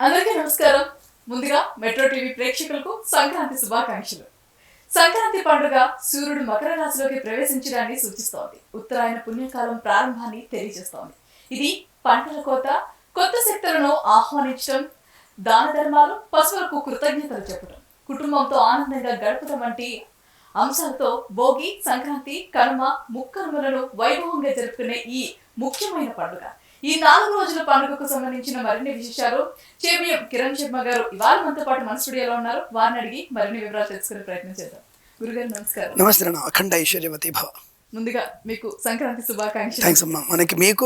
అందరికీ నమస్కారం. ముందుగా మెట్రో టీవీ ప్రేక్షకులకు సంక్రాంతి శుభాకాంక్షలు. సంక్రాంతి పండుగ సూర్యుడు మకర రాశిలోకి ప్రవేశించడాన్ని సూచిస్తోంది. ఉత్తరాయణ పుణ్యకాలం ప్రారంభాన్ని తెలియజేస్తోంది. ఇది పంటల కోత, కొత్త శక్తులను ఆహ్వానించడం, దాన ధర్మాలు, పశువులకు కృతజ్ఞతలు చెప్పడం, కుటుంబంతో ఆనందంగా గడపడం వంటి అంశాలతో భోగి, సంక్రాంతి, కనుమ, ముక్కనుమలను వైభవంగా జరుపుకునే ఈ ముఖ్యమైన పండుగ. ఈ 4 రోజుల పండుగకు సంబంధించిన మరిన్ని విశేషాలు చేబిఎం కిరణ్ శర్మ గారు ఇవాళ మనతో పాటు మన స్టూడియోలో ఉన్నారు. వారిని అడిగి మరిన్ని వివరాలు తెలుసుకునే ప్రయత్నం చేద్దాం. గురుగారు నమస్కారం. నమస్తే అన్న. అఖండ ఐశ్వర్యవతి భవ. ముందుగా మీకు సంక్రాంతి శుభాకాంక్షలు. థ్యాంక్స్ అమ్మా. మీకు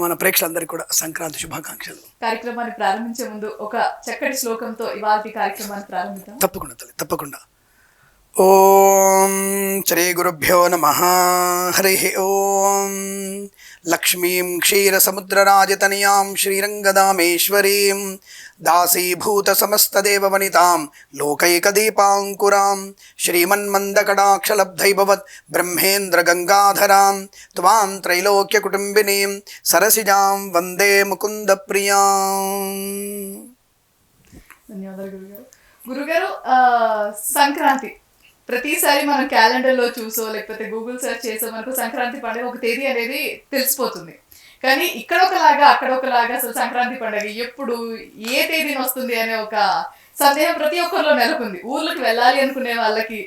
మన ప్రేక్షకులందరికీ కూడా సంక్రాంతి శుభాకాంక్షలు. కార్యక్రమాన్ని ప్రారంభించే ముందు ఒక చక్కటి శ్లోకంతో ఇవాళ కార్యక్రమాన్ని ప్రారంభిద్దాం. తప్పకుండా తల్లి, తప్పకుండా. ఓం శ్రీ గురుభ్యో నమః. హరి ఓం. లక్ష్మీం క్షీరసముద్రరాజతనయాం శ్రీరంగదామేశ్వరీం దాసీభూత సమస్తదేవవనితాం లోకైకదీపాంకురాం శ్రీమన్మందకటాక్షలబ్ధైభవత్ బ్రహ్మేంద్ర గంగాధరాం త్వాం త్రైలోక్యకుటుంబినీం సరసిజాం వందే ముకుంద ప్రియాం. ధన్యవాదాలు గురుగారు. గురుగారు, సంక్రాంతి ప్రతిసారి మనం క్యాలెండర్లో చూసో లేకపోతే గూగుల్ సెర్చ్ చేసో మనకు సంక్రాంతి పండుగ ఒక తేదీ అనేది తెలిసిపోతుంది. కానీ ఇక్కడ ఒకలాగా అక్కడ ఒకలాగా అసలు సంక్రాంతి పండుగ ఎప్పుడు ఏ తేదీన వస్తుంది అనే ఒక సందేహం ప్రతి ఒక్కరిలో నెలకొంది. ఊర్లకు వెళ్ళాలి అనుకునే వాళ్ళకి,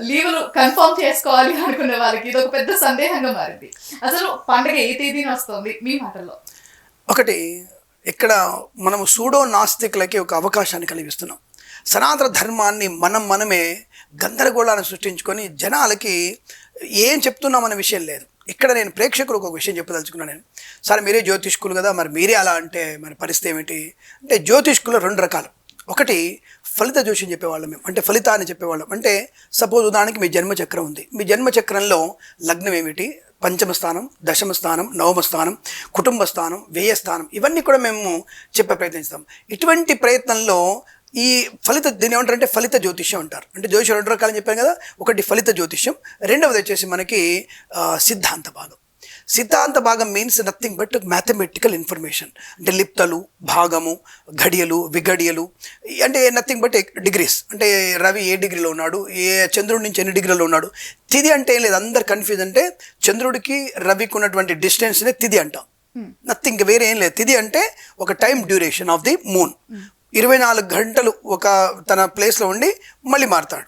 లీవులు కన్ఫర్మ్ చేసుకోవాలి అనుకునే వాళ్ళకి ఇది ఒక పెద్ద సందేహంగా మారింది. అసలు పండుగ ఏ తేదీన వస్తుంది మీ మాటల్లో? ఒకటి, ఇక్కడ మనము సూడో నాస్తికులకి ఒక అవకాశాన్ని కలిగిస్తున్నాం. సనాతన ధర్మాన్ని మనమే గందరగోళాన్ని సృష్టించుకొని జనాలకి ఏం చెప్తున్నామనే విషయం లేదు. ఇక్కడ నేను ప్రేక్షకులకు ఒక విషయం చెప్పదలుచుకున్నాను. నేను సార్ మీరే జ్యోతిష్కులు కదా, మరి మీరే అలా అంటే మరి పరిస్థితి ఏమిటి అంటే, జ్యోతిష్కులు 2 రకాలు. ఒకటి ఫలిత జోషం చెప్పేవాళ్ళం మేము, అంటే ఫలితాన్ని చెప్పేవాళ్ళం. అంటే సపోజ్ ఉదాహరణకి మీ జన్మచక్రం ఉంది. మీ జన్మచక్రంలో లగ్నం ఏమిటి, పంచమ స్థానం, దశమ స్థానం, నవమ స్థానం, కుటుంబ స్థానం, వ్యయ స్థానం, ఇవన్నీ కూడా మేము చెప్పే ప్రయత్నిస్తాం. ఇటువంటి ప్రయత్నంలో ఈ దీన్ని ఏమంటారంటే ఫలిత జ్యోతిష్యం అంటారు. అంటే జ్యోతిష్యం 2 రకాలని చెప్పాను కదా. ఒకటి ఫలిత జ్యోతిష్యం, రెండవది వచ్చేసి మనకి సిద్ధాంత భాగం. సిద్ధాంత భాగం means nothing but mathematical information. అంటే లిప్తలు, భాగము, ఘడియలు, విఘడియలు, అంటే నథింగ్ బట్ డిగ్రీస్. అంటే రవి ఏ డిగ్రీలో ఉన్నాడు, ఏ చంద్రుడి నుంచి ఎన్ని డిగ్రీలో ఉన్నాడు. తిథి అంటే ఏం లేదు, అందరు కన్ఫ్యూజ్. అంటే చంద్రుడికి రవికి ఉన్నటువంటి డిస్టెన్స్నే తిథి అంటాం. నథింగ్, వేరే ఏం లేదు. తిథి అంటే ఒక time duration of the moon. 24 గంటలు ఒక తన ప్లేస్లో ఉండి మళ్ళీ మారుతాడు.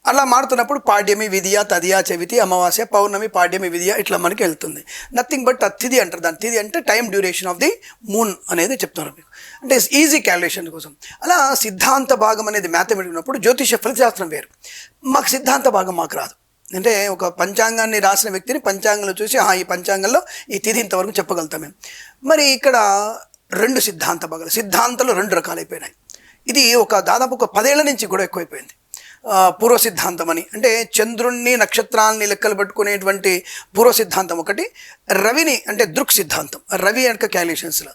అలా మారుతున్నప్పుడు పాడ్యమి, విధియ, తదియ, చవితి, అమావాస్య, పౌర్ణమి, పాడ్యమి, విధియ ఇట్లా మనకి వెళ్తుంది. నథింగ్ బట్ తిథి అంటారు దాన్ని. తిథి అంటే time duration of the moon అనేది చెప్తున్నారు మీకు, అంటే ఈజీ క్యాలిక్యులేషన్ కోసం. అలా సిద్ధాంత భాగం అనేది మ్యాథమెటిక్ ఉన్నప్పుడు జ్యోతిష ఫలితశాస్త్రం వేరు. మాకు సిద్ధాంత భాగం మాకు రాదు. అంటే ఒక పంచాంగాన్ని రాసిన వ్యక్తిని పంచాంగంలో చూసి ఈ పంచాంగంలో ఈ తిథి ఇంతవరకు చెప్పగలుగుతాం మేము. మరి ఇక్కడ 2 సిద్ధాంత భాగాలు, సిద్ధాంతాలు 2 రకాలైపోయినాయి. ఇది దాదాపు ఒక 10 ఏళ్ల నుంచి కూడా ఎక్కువైపోయింది. పూర్వ సిద్ధాంతం అని, అంటే చంద్రుణ్ణి నక్షత్రాలని లెక్కలు పట్టుకునేటువంటి పూర్వ సిద్ధాంతం ఒకటి, రవిని అంటే దృక్ సిద్ధాంతం, రవి యొక్క క్యాలిక్యులేషన్స్లో.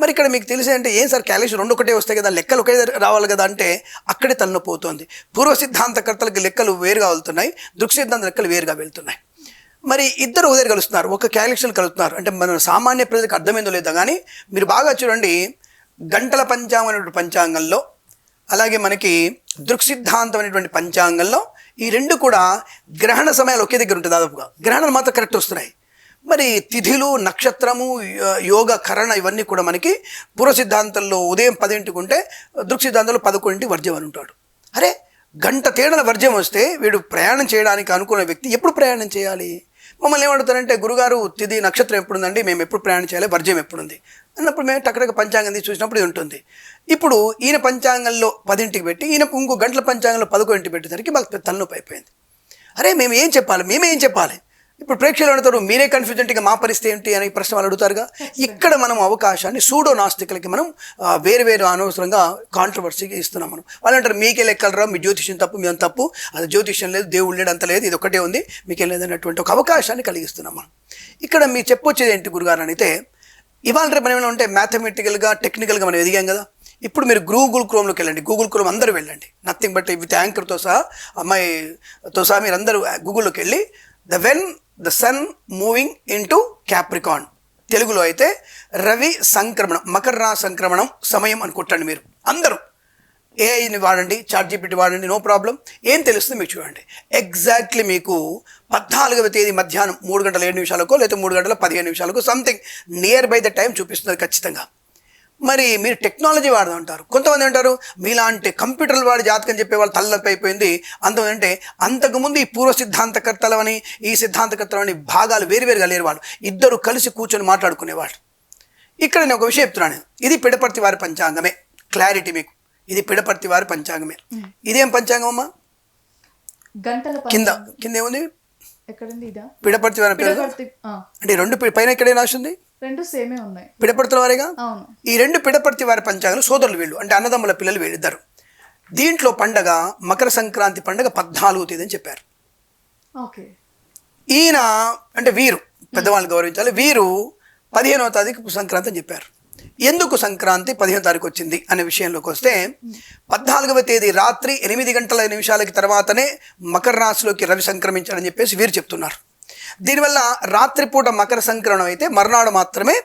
మరి ఇక్కడ మీకు తెలిసే అంటే ఏం సార్ క్యాలిక్యులేషన్ 2 ఒకటే వస్తాయి కదా, లెక్కలు ఒకే రావాలి కదా అంటే అక్కడే తలనొప్పుతోంది. పూర్వ సిద్ధాంతకర్తలకు లెక్కలు వేరుగా వెళ్తున్నాయి, దృక్ సిద్ధాంత లెక్కలు వేరుగా వెళ్తున్నాయి. మరి ఇద్దరు ఉదయం కలుస్తున్నారు, ఒక క్యాలిక్యులేషన్ కలుగుతున్నారు. అంటే మన సామాన్య ప్రజలకు అర్థమైందో లేదో కానీ మీరు బాగా చూడండి, గంటల పంచాంగం అనేటువంటి పంచాంగంలో, అలాగే మనకి దృక్సిద్ధాంతం అనేటువంటి పంచాంగంలో ఈ 2 కూడా గ్రహణ సమయాలు ఒకే దగ్గర ఉంటుంది. దాదాపుగా గ్రహణాలు మాత్రం కరెక్ట్ వస్తున్నాయి. మరి తిథిలు, నక్షత్రము, యోగ, కరణ ఇవన్నీ కూడా మనకి పూర్వ సిద్ధాంతంలో ఉదయం 10ంటికి ఉంటే దృక్సిద్ధాంతంలో 11ంటికి వర్జ్యం అని ఉంటాడు. అరే, గంట తేడాల వర్జ్యం వస్తే వీడు ప్రయాణం చేయడానికి అనుకున్న వ్యక్తి ఎప్పుడు ప్రయాణం చేయాలి? మమ్మల్ని ఏమడుతారంటే, గురుగారు తిథి నక్షత్రం ఎప్పుడుందండి, మేము ఎప్పుడు ప్రయాణం చేయాలి, వర్జ్యం ఎప్పుడుంది అన్నప్పుడు మేము టక్కడగా పంచాంగం తీసి చూసినప్పుడు ఇది ఉంటుంది. ఇప్పుడు ఈయన పంచాంగంలో 10ంటికి పెట్టి ఈయన ఇంకో గంటల పంచాంగంలో 11ంటికి పెట్టేసరికి మాకు తలనొప్పి అయిపోయింది. అరే మేమేం చెప్పాలి? ఇప్పుడు ప్రేక్షకులు అడుగుతారు, మీరే కన్ఫ్యూజెంట్గా మా పరిస్థితి ఏంటి అని ప్రశ్న వాళ్ళు అడుగుతారుగా. ఇక్కడ మనం అవకాశాన్ని సూడో నాస్తికులకి మనం వేరు అనవసరంగా కాంట్రవర్సీగా ఇస్తున్నాం. వాళ్ళు అంటారు, మీకే లెక్కలరా, మీ జ్యోతిష్యం తప్పు, మేము తప్పు, అది జ్యోతిష్యం లేదు, దేవుడు లేడు, అంత లేదు, ఇది ఒకటే ఉంది, మీకేం లేదన్నటువంటి ఒక అవకాశాన్ని కలిగిస్తున్నాం మనం. ఇక్కడ మీరు చెప్పొచ్చేది ఏంటి గురుగారు అని అయితే, ఇవాళ రేపు మనం ఏమంటే మ్యాథమెటికల్గా, టెక్నికల్గా మనం ఎదిగాం కదా. ఇప్పుడు మీరు గూగుల్ క్రోమ్లోకి వెళ్ళండి, గూగుల్ క్రోమ్ అందరూ వెళ్ళండి, నథింగ్ బట్ విత్ యాంకర్తో సహా, అమ్మాయితో సహా మీరు అందరూ గూగుల్లోకి వెళ్ళి when the sun moving into Capricorn తెలుగులో అయితే రవి సంక్రమణం, మకర రాశి సంక్రమణం సమయం అని కొట్టండి మీరు అందరూ. ఏఐని వాడండి, చాట్‌జీపీటీ వాడండి, నో ప్రాబ్లం. ఏం తెలుస్తుంది మీకు చూడండి. ఎగ్జాక్ట్లీ మీకు 14వ తేదీ మధ్యాహ్నం 3:07 లేదా 3:15 something near by the time చూపిస్తుంది ఖచ్చితంగా. మరి మీరు టెక్నాలజీ వాడదాం అంటారు. కొంతమంది అంటారు మీలాంటి కంప్యూటర్లు వాడి జాతకం చెప్పేవాళ్ళు తలనొప్పి అయిపోయింది. అంటే అంతకుముందు ఈ పూర్వ సిద్ధాంతకర్తలని ఈ సిద్ధాంతకర్తలని భాగాలు వేరువేరుగా లేరు, వాళ్ళు ఇద్దరు కలిసి కూర్చొని మాట్లాడుకునేవాళ్ళు. ఇక్కడ నేను ఒక విషయం చెప్తున్నాను, ఇది పిడపర్తి వారి పంచాంగమే. క్లారిటీ మీకు, ఇది పిడపర్తి వారి పంచాంగమే. ఇదేం పంచాంగం అమ్మా? గంటల కింద ఏముంది? ఎక్కడుంది? ఇదా పిడపర్తి వారి పేరు అంటే రెండు పైన ఎక్కడే రాసింది? రెండు సేమే ఉన్నాయి, పిడపర్తుల వారిగా. అవును. ఈ రెండు పిడపర్తి వారి పంచాంగాలు సోదరులు వీళ్ళు, అంటే అన్నదమ్ముల పిల్లలు వీళ్ళిద్దరు. దీంట్లో పండగ మకర సంక్రాంతి పండగ 14వ తేదీ అని చెప్పారు. ఓకే. ఈయన అంటే వీరు పెద్దవాళ్ళని గౌరవించాలి, వీరు 15వ తారీఖు సంక్రాంతి అని చెప్పారు. ఎందుకు సంక్రాంతి 15వ తారీఖు వచ్చింది అనే విషయంలోకి వస్తే 14వ తేదీ రాత్రి 8:00 తర్వాతనే మకర రాశిలోకి రవి సంక్రమించాడని చెప్పేసి వీరు చెప్తున్నారు. దీనివల్ల రాత్రిపూట మకర సంక్రమణం అయితే మర్నాడు మాత్రమే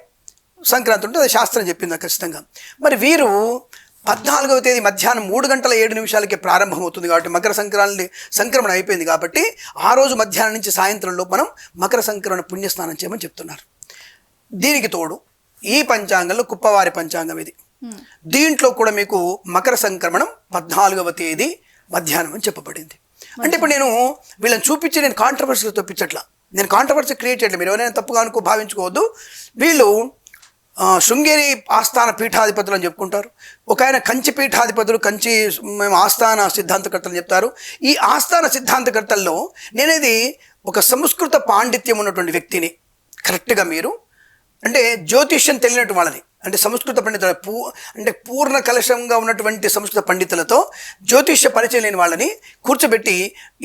సంక్రాంతి ఉంటుంది, అది శాస్త్రం చెప్పింది ఖచ్చితంగా. మరి వీరు 14వ తేదీ మధ్యాహ్నం 3:07 ప్రారంభమవుతుంది కాబట్టి మకర సంక్రమణ అయిపోయింది కాబట్టి ఆ రోజు మధ్యాహ్నం నుంచి సాయంత్రంలో మనం మకర సంక్రమణ పుణ్యస్నానం చేయమని చెప్తున్నారు. దీనికి తోడు ఈ పంచాంగంలో కుప్పవారి పంచాంగం ఇది. దీంట్లో కూడా మీకు మకర సంక్రమణం 14వ తేదీ మధ్యాహ్నం అని చెప్పబడింది. అంటే ఇప్పుడు నేను వీళ్ళని చూపించి నేను కాంట్రవర్సీలు తప్పించట్లా, నేను కాంట్రవర్సీ క్రియేట్ చేయట్లేదు, మీరు ఎవరైనా తప్పుగా భావించుకోవద్దు. వీళ్ళు శృంగేరి ఆస్థాన పీఠాధిపతులు అని చెప్పుకుంటారు, ఒక ఆయన కంచి పీఠాధిపతులు, కంచి మేము ఆస్థాన సిద్ధాంతకర్తలు చెప్తారు. ఈ ఆస్థాన సిద్ధాంతకర్తల్లో నేనేది ఒక సంస్కృత పాండిత్యం ఉన్నటువంటి వ్యక్తిని. కరెక్ట్గా మీరు అంటే జ్యోతిష్యం తెలియనట్టు వాళ్ళని, అంటే సంస్కృత పండితులు అంటే పూర్ణ కలశంగా ఉన్నటువంటి సంస్కృత పండితులతో జ్యోతిష్య పరిచయం లేని వాళ్ళని కూర్చోబెట్టి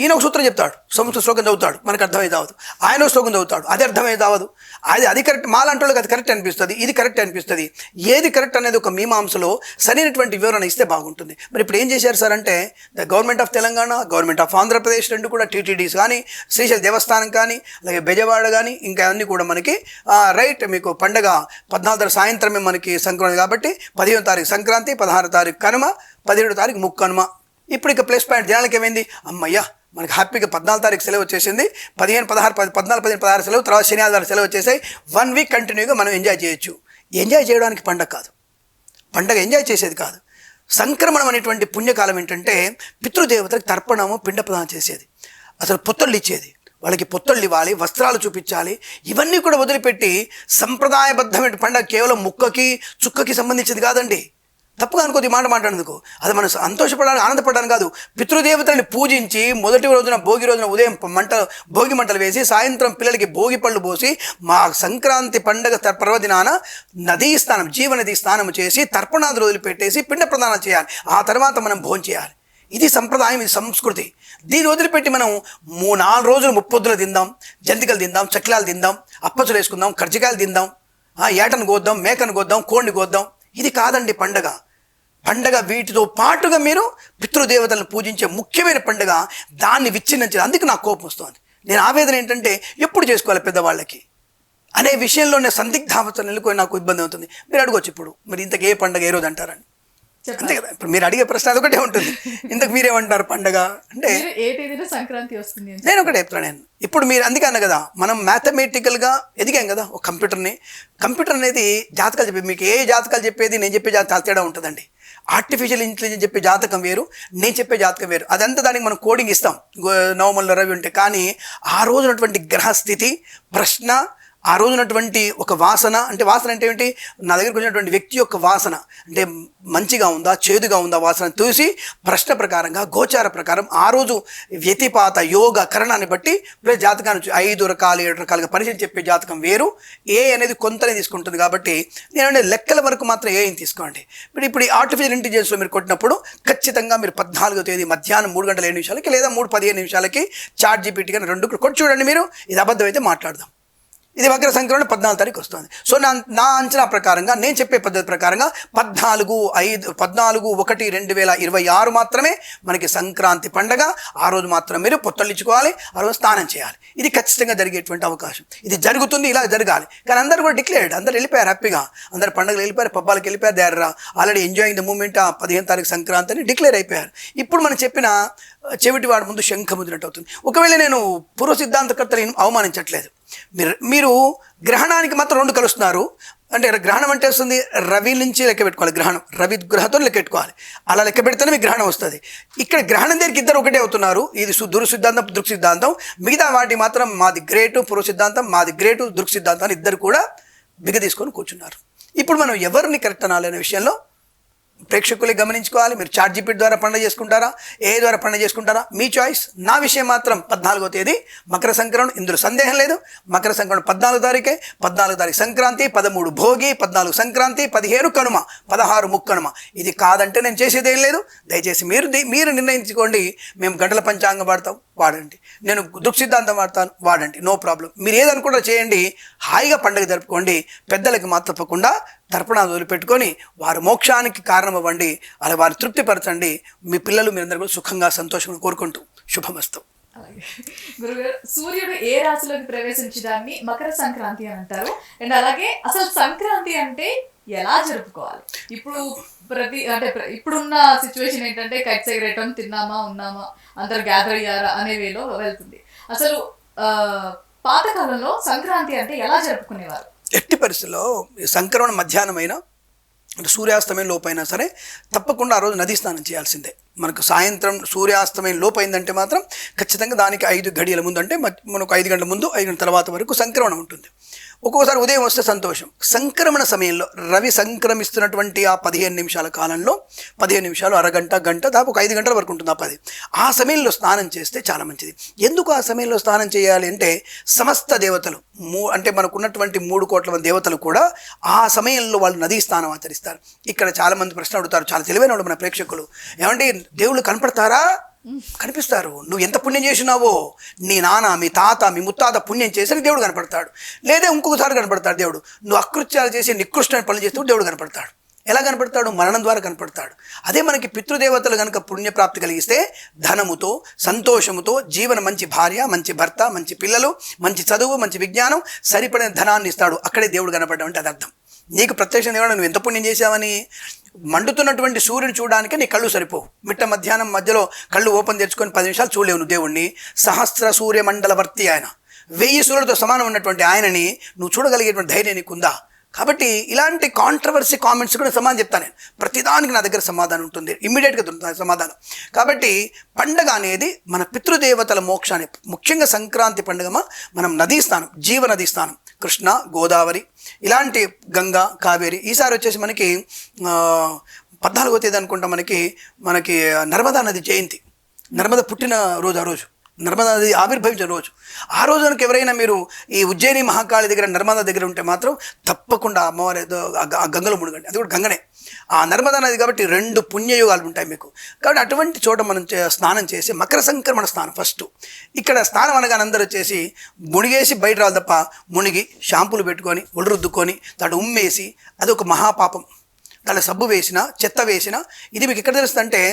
ఈయన ఒక సూత్రం చెప్తాడు, సంస్కృత శ్లోకం చదువుతాడు, మనకు అర్థమైతే అవ్వదు. ఆయన ఒక శ్లోకం చదువుతాడు, అది అర్థమైతే అవ్వదు. అది కరెక్ట్, మాలాంటి వాళ్ళకి అది కరెక్ట్ అనిపిస్తుంది, ఇది కరెక్ట్ అనిపిస్తుంది. ఏది కరెక్ట్ అనేది ఒక మీమాంసలో సరైనటువంటి వివరణ ఇస్తే బాగుంటుంది. మరి ఇప్పుడు ఏం చేశారు సార్ అంటే the government of Telangana, government of Andhra Pradesh రెండు కూడా టీటీడీస్ కానీ, శ్రీశైల దేవస్థానం కానీ, అలాగే బెజవాడ కానీ ఇంకా అన్నీ కూడా మనకి రైట్ మీకు పండగ 14 సాయంత్రమే మనకి సంక్రాంతి కాబట్టి 15వ తారీఖు సంక్రాంతి, 16వ తారీఖు కనుమ, 17వ తారీఖు ముక్కనుమ. ఇప్పుడు ఇక ప్లస్ పాయింట్ జనాలకి ఏమైంది, అమ్మయ్యా మనకి హ్యాపీగా 14వ తారీఖు సెలవు వచ్చేసింది, 15, 16, 14, 15, 16 సెలవు, తర్వాత శని ఆదివారం సెలవు వచ్చేసాయి, 1 వీక్ కంటిన్యూగా మనం ఎంజాయ్ చేయొచ్చు. ఎంజాయ్ చేయడానికి పండగ కాదు, పండగ ఎంజాయ్ చేసేది కాదు. సంక్రమణం అనేటువంటి పుణ్యకాలం ఏంటంటే పితృదేవతలకు తర్పణము పిండ ప్రదానం చేసేది, అసలు పొత్తళ్ళు ఇచ్చేది, వాళ్ళకి పొత్తళ్ళు ఇవ్వాలి, వస్త్రాలు చూపించాలి. ఇవన్నీ కూడా వదిలిపెట్టి సంప్రదాయబద్ధమైన పండగ కేవలం ముక్కకి చుక్కకి సంబంధించింది కాదండి. తప్పుగా అనుకోదు ఈ మాట మాట్లాడేందుకు, అది మనం సంతోషపడాలని ఆనందపడడానికి కాదు. పితృదేవతల్ని పూజించి మొదటి రోజున భోగి రోజున ఉదయం భోగి మంటలు వేసి సాయంత్రం పిల్లలకి భోగి పళ్ళు పోసి మా సంక్రాంతి పండగ పర్వదినాన నదీ స్నానం, జీవనది స్నానం చేసి తర్పణాదులు వదిలిపెట్టేసి పిండ ప్రదానం చేయాలి. ఆ తర్వాత మనం భోజనం చేయాలి. ఇది సంప్రదాయం, ఇది సంస్కృతి. దీన్ని వదిలిపెట్టి మనం 3-4 రోజులు ముప్పొద్దులు తిందాం, జంతికలు తిందాం, చక్రాలు తిందాం, అప్పచ్చులు వేసుకుందాం, కర్జికాయలు తిందాం, ఏటను కోద్దాం, మేకను కోద్దాం, కోడిని కోద్దాం. ఇది కాదండి పండగ. పండగ వీటితో పాటుగా మీరు పితృదేవతలను పూజించే ముఖ్యమైన పండుగ, దాన్ని విచ్ఛిన్నించాలి. అందుకు నాకు కోపం వస్తుంది. నేను ఆవేదన ఏంటంటే ఎప్పుడు చేసుకోవాలి పెద్దవాళ్ళకి అనే విషయంలో నేను సందిగ్ధావస్థ నెలకొని నాకు ఇబ్బంది అవుతుంది. మీరు అడగొచ్చు ఇప్పుడు మరి ఇంతకు ఏ పండుగ ఏ రోజు అంటారని, అంతే కదా. ఇప్పుడు మీరు అడిగే ప్రశ్న అదొకటే ఉంటుంది. ఇంతకు మీరేమంటారు పండగ అంటే ఏ తేదీన సంక్రాంతి వస్తుంది? నేను ఒకటే చెప్తాను. నేను ఇప్పుడు మీరు అందుకే అన్న కదా మనం మ్యాథమెటికల్గా ఎదిగాం కదా ఒక కంప్యూటర్ అనేది జాతకాలు చెప్పేది, మీకు ఏ జాతకాలు చెప్పేది నేను చెప్పే జాతకాలు తేడా ఉంటుందండి. ఆర్టిఫిషియల్ ఇంటెలిజెన్స్ చెప్పే జాతకం వేరు, నేను చెప్పే జాతకం వేరు. అదంతా దానికి మనం కోడింగ్ ఇస్తాం నవమంలో రవి ఉంటే, కానీ ఆ రోజునటువంటి గ్రహస్థితి, ప్రశ్న, ఆ రోజునటువంటి ఒక వాసన, అంటే వాసన అంటే ఏంటి, నా దగ్గరకు వచ్చినటువంటి వ్యక్తి యొక్క వాసన అంటే మంచిగా ఉందా చేదుగా ఉందా వాసన చూసి ప్రశ్న ప్రకారంగా గోచార ప్రకారం ఆ రోజు వ్యతిపాత యోగ కరణాన్ని బట్టి ప్లస్ జాతకాన్ని 5 రకాలు 7 రకాలుగా పరిశీలించి చెప్పే జాతకం వేరు. ఏ అనేది కొంతనే తీసుకుంటుంది కాబట్టి నేను లెక్కల వరకు మాత్రం ఏం తీసుకోండి. ఇప్పుడు ఈ ఆర్టిఫిషియల్ ఇంటెలిజెన్స్లో మీరు కొట్టినప్పుడు ఖచ్చితంగా మీరు 14వ తేదీ మధ్యాహ్నం 3:07 లేదా 3:15 చాట్‌జీపీటీ కానీ 2 కొట్టి చూడండి. మీరు ఇది అబద్ధం అయితే మాట్లాడదాం. ఇది మకర సంక్రమణ 14 తారీఖు వస్తుంది. సో నా అంచనా ప్రకారంగా, నేను చెప్పే పద్ధతి ప్రకారంగా 14/1/2026 మాత్రమే మనకి సంక్రాంతి పండగ. ఆ రోజు మాత్రం మీరు పొత్తళ్ళు ఇచ్చుకోవాలి, ఆ రోజు స్నానం చేయాలి. ఇది ఖచ్చితంగా జరిగేటువంటి అవకాశం. ఇది జరుగుతుంది, ఇలా జరగాలి. కానీ అందరూ కూడా డిక్లేర్డ్, అందరు వెళ్ళిపోయారు హ్యాపీగా, అందరు పండుగలు వెళ్ళిపోయారు, పబ్బాలకు వెళ్ళిపోయారు, they are already enjoying the moment. 15 తారీఖు సంక్రాంతి అని డిక్లేర్ అయిపోయారు. ఇప్పుడు మనం చెప్పిన చెవిటి వాడి ముందు శంఖ ముదినట్టు అవుతుంది. ఒకవేళ నేను పూర్వ సిద్ధాంతకర్తలను అవమానించట్లేదు. మీరు గ్రహణానికి మాత్రం 2 కలుస్తున్నారు అంటే, గ్రహణం అంటే వస్తుంది రవి నుంచి లెక్క పెట్టుకోవాలి. గ్రహణం రవి గ్రహంతో లెక్క పెట్టుకోవాలి. అలా లెక్క పెడితేనే మీకు గ్రహణం వస్తుంది. ఇక్కడ గ్రహణం దగ్గరికి ఇద్దరు ఒకటే అవుతున్నారు. ఇది దురు సిద్ధాంతం, దృక్ సిద్ధాంతం. మిగతా వాటి మాత్రం మాది గ్రేటు పూర్వ సిద్ధాంతం, మాది గ్రేటు దృక్ సిద్ధాంతం అని ఇద్దరు కూడా బిగ తీసుకొని కూర్చున్నారు. ఇప్పుడు మనం ఎవరిని కరెక్ట్ అనాలనే విషయంలో ప్రేక్షకులే గమనించుకోవాలి. మీరు చాట్‌జీపీటీ ద్వారా పండుగ చేసుకుంటారా, ఏ ద్వారా పండుగ చేసుకుంటారా, మీ చాయిస్. నా విషయం మాత్రం 14వ తేదీ మకర సంక్రమణ, ఇందులో సందేహం లేదు. మకర సంక్రమణ 14 తారీఖే. 14 తారీఖు సంక్రాంతి, 13 భోగి, 14 సంక్రాంతి, 15 కనుమ, 16 ముక్కనుమ. ఇది కాదంటే నేను చేసేదేం లేదు. దయచేసి మీరు నిర్ణయించుకోండి. మేము గంటల పంచాంగం వాడతాం, వాడండి. నేను దృక్ సిద్ధాంతం వాడతాను, వాడండి. No problem. మీరు ఏదనుకుంటారో చేయండి. హాయిగా పండుగ జరుపుకోండి. పెద్దలకు మాత్రం తప్పకుండా తర్పణాలు వదిలిపెట్టుకొని వారు మోక్షానికి కారణం అవ్వండి. అలా వారు తృప్తిపరచండి. మీ పిల్లలు మీరందరూ కూడా సుఖంగా సంతోషంగా కోరుకుంటూ శుభమస్తు. అలాగే గురుగారు, సూర్యుడు ఏ రాశిలోకి ప్రవేశించడాన్ని మకర సంక్రాంతి అని అంటారు. అండ్ అలాగే అసలు సంక్రాంతి అంటే ఎలా జరుపుకోవాలి? ఇప్పుడు ఇప్పుడున్న సిచ్యువేషన్ ఏంటంటే కైట్స్ ఎగరేయటం, తిన్నామా ఉన్నామా అందరు గ్యాదర్ అయ్యారా అనే వేలో వెళ్తుంది. అసలు పాతకాలంలో సంక్రాంతి అంటే ఎలా జరుపుకునేవారు? ఎట్టి పరిస్థితుల్లో సంక్రమణ మధ్యాహ్నమైనా అంటే సూర్యాస్తమయం లోపైనా సరే తప్పకుండా ఆ రోజు నదీ స్నానం చేయాల్సిందే. మనకు సాయంత్రం సూర్యాస్తమయం లోపైందంటే మాత్రం ఖచ్చితంగా దానికి 5 గడియల ముందు, అంటే మనకు 5 గంటల ముందు 5 గంటల తర్వాత వరకు సంక్రమణం ఉంటుంది. ఒక్కొక్కసారి ఉదయం వస్తే సంతోషం. సంక్రమణ సమయంలో రవి సంక్రమిస్తున్నటువంటి ఆ 15 నిమిషాల కాలంలో 15 నిమిషాలు, అరగంట, గంట, దాదాపు ఒక 5 గంటల వరకు ఉంటుంది. ఆ సమయంలో స్నానం చేస్తే చాలా మంచిది. ఎందుకు ఆ సమయంలో స్నానం చేయాలి అంటే, సమస్త దేవతలు అంటే మనకున్నటువంటి 3 కోట్ల మంది దేవతలు కూడా ఆ సమయంలో వాళ్ళు నదీ స్నానం ఆచరిస్తారు. ఇక్కడ చాలామంది ప్రశ్న అడుగుతారు, చాలా తెలివైన వాళ్ళు మన ప్రేక్షకులు. ఏమంటే దేవుళ్ళు కనపడతారా? కనిపిస్తారు. నువ్వు ఎంత పుణ్యం చేసినావో, నీ నాన్న, మీ తాత, మీ ముత్తాత పుణ్యం చేసి దేవుడు కనపడతాడు. లేదా ఇంకొకసారి కనపడతాడు దేవుడు. నువ్వు అకృత్యాలు చేసి నికృష్టమైన పనులు చేస్తూ దేవుడు కనపడతాడు. ఎలా కనపడతాడు? మరణం ద్వారా కనపడతాడు. అదే మనకి పితృదేవతలు కనుక పుణ్యప్రాప్తి కలిగిస్తే ధనముతో, సంతోషముతో, మంచి భార్య, మంచి భర్త, మంచి పిల్లలు, మంచి చదువు, మంచి విజ్ఞానం, సరిపడిన ధనాన్ని ఇస్తాడు. అక్కడే దేవుడు కనపడడం అంటే అది అర్థం. నీకు ప్రత్యక్షం దేవుడు నువ్వు ఎంత పుణ్యం చేశావని. మండుతున్నటువంటి సూర్యుని చూడడానికి నీ కళ్ళు సరిపోవు. మిట్ట మధ్యాహ్నం మధ్యలో కళ్ళు ఓపెన్ తెచ్చుకొని 10 నిమిషాలు చూడలేవు నువ్వు దేవుణ్ణి. సహస్ర సూర్యమండలవర్తి ఆయన, 1000 సూర్యులతో సమానం ఉన్నటువంటి ఆయనని నువ్వు చూడగలిగేటువంటి ధైర్యం నీకుందా? కాబట్టి ఇలాంటి కాంట్రవర్సీ కామెంట్స్ కూడా సమాధానం చెప్తాను నేను. ప్రతిదానికి నా దగ్గర సమాధానం ఉంటుంది, ఇమ్మీడియట్గా దొరుకుతుంది సమాధానం. కాబట్టి పండగ అనేది మన పితృదేవతల మోక్షాన్ని, ముఖ్యంగా సంక్రాంతి పండుగ మనం నదీ స్నానం, జీవనదీ స్నానం, కృష్ణ, గోదావరి, ఇలాంటి గంగా, కావేరి. ఈసారి వచ్చేసి మనకి 14వ తేదీ అనుకుంటా మనకి నర్మదా నది జయంతి, నర్మద పుట్టిన రోజు. ఆ రోజు నర్మదా నది ఆవిర్భవించిన రోజు. ఆ రోజు కనుక ఎవరైనా మీరు ఈ ఉజ్జయిని మహాకాళి దగ్గర, నర్మదా దగ్గర ఉంటే మాత్రం తప్పకుండా అమ్మవారి ఆ గంగలో మునగండి. అది కూడా గంగనే, ఆ నర్మదా నది. కాబట్టి 2 పుణ్యయుగాలు ఉంటాయి మీకు. కాబట్టి అటువంటి చోట మనం స్నానం చేసి, మకర సంక్రమణ స్నానం ఫస్ట్. ఇక్కడ స్నానం అనగానే అందరూ వచ్చేసి మునిగేసి బయట రాదు తప్ప, మునిగి షాంపూలు పెట్టుకొని ఒళ్ళు రుద్దుకొని దాంట్లో ఉమ్మేసి, అది ఒక మహాపాపం. దాంట్లో సబ్బు వేసినా, చెత్త వేసినా. ఇది మీకు ఎక్కడ తెలుస్తుందంటే,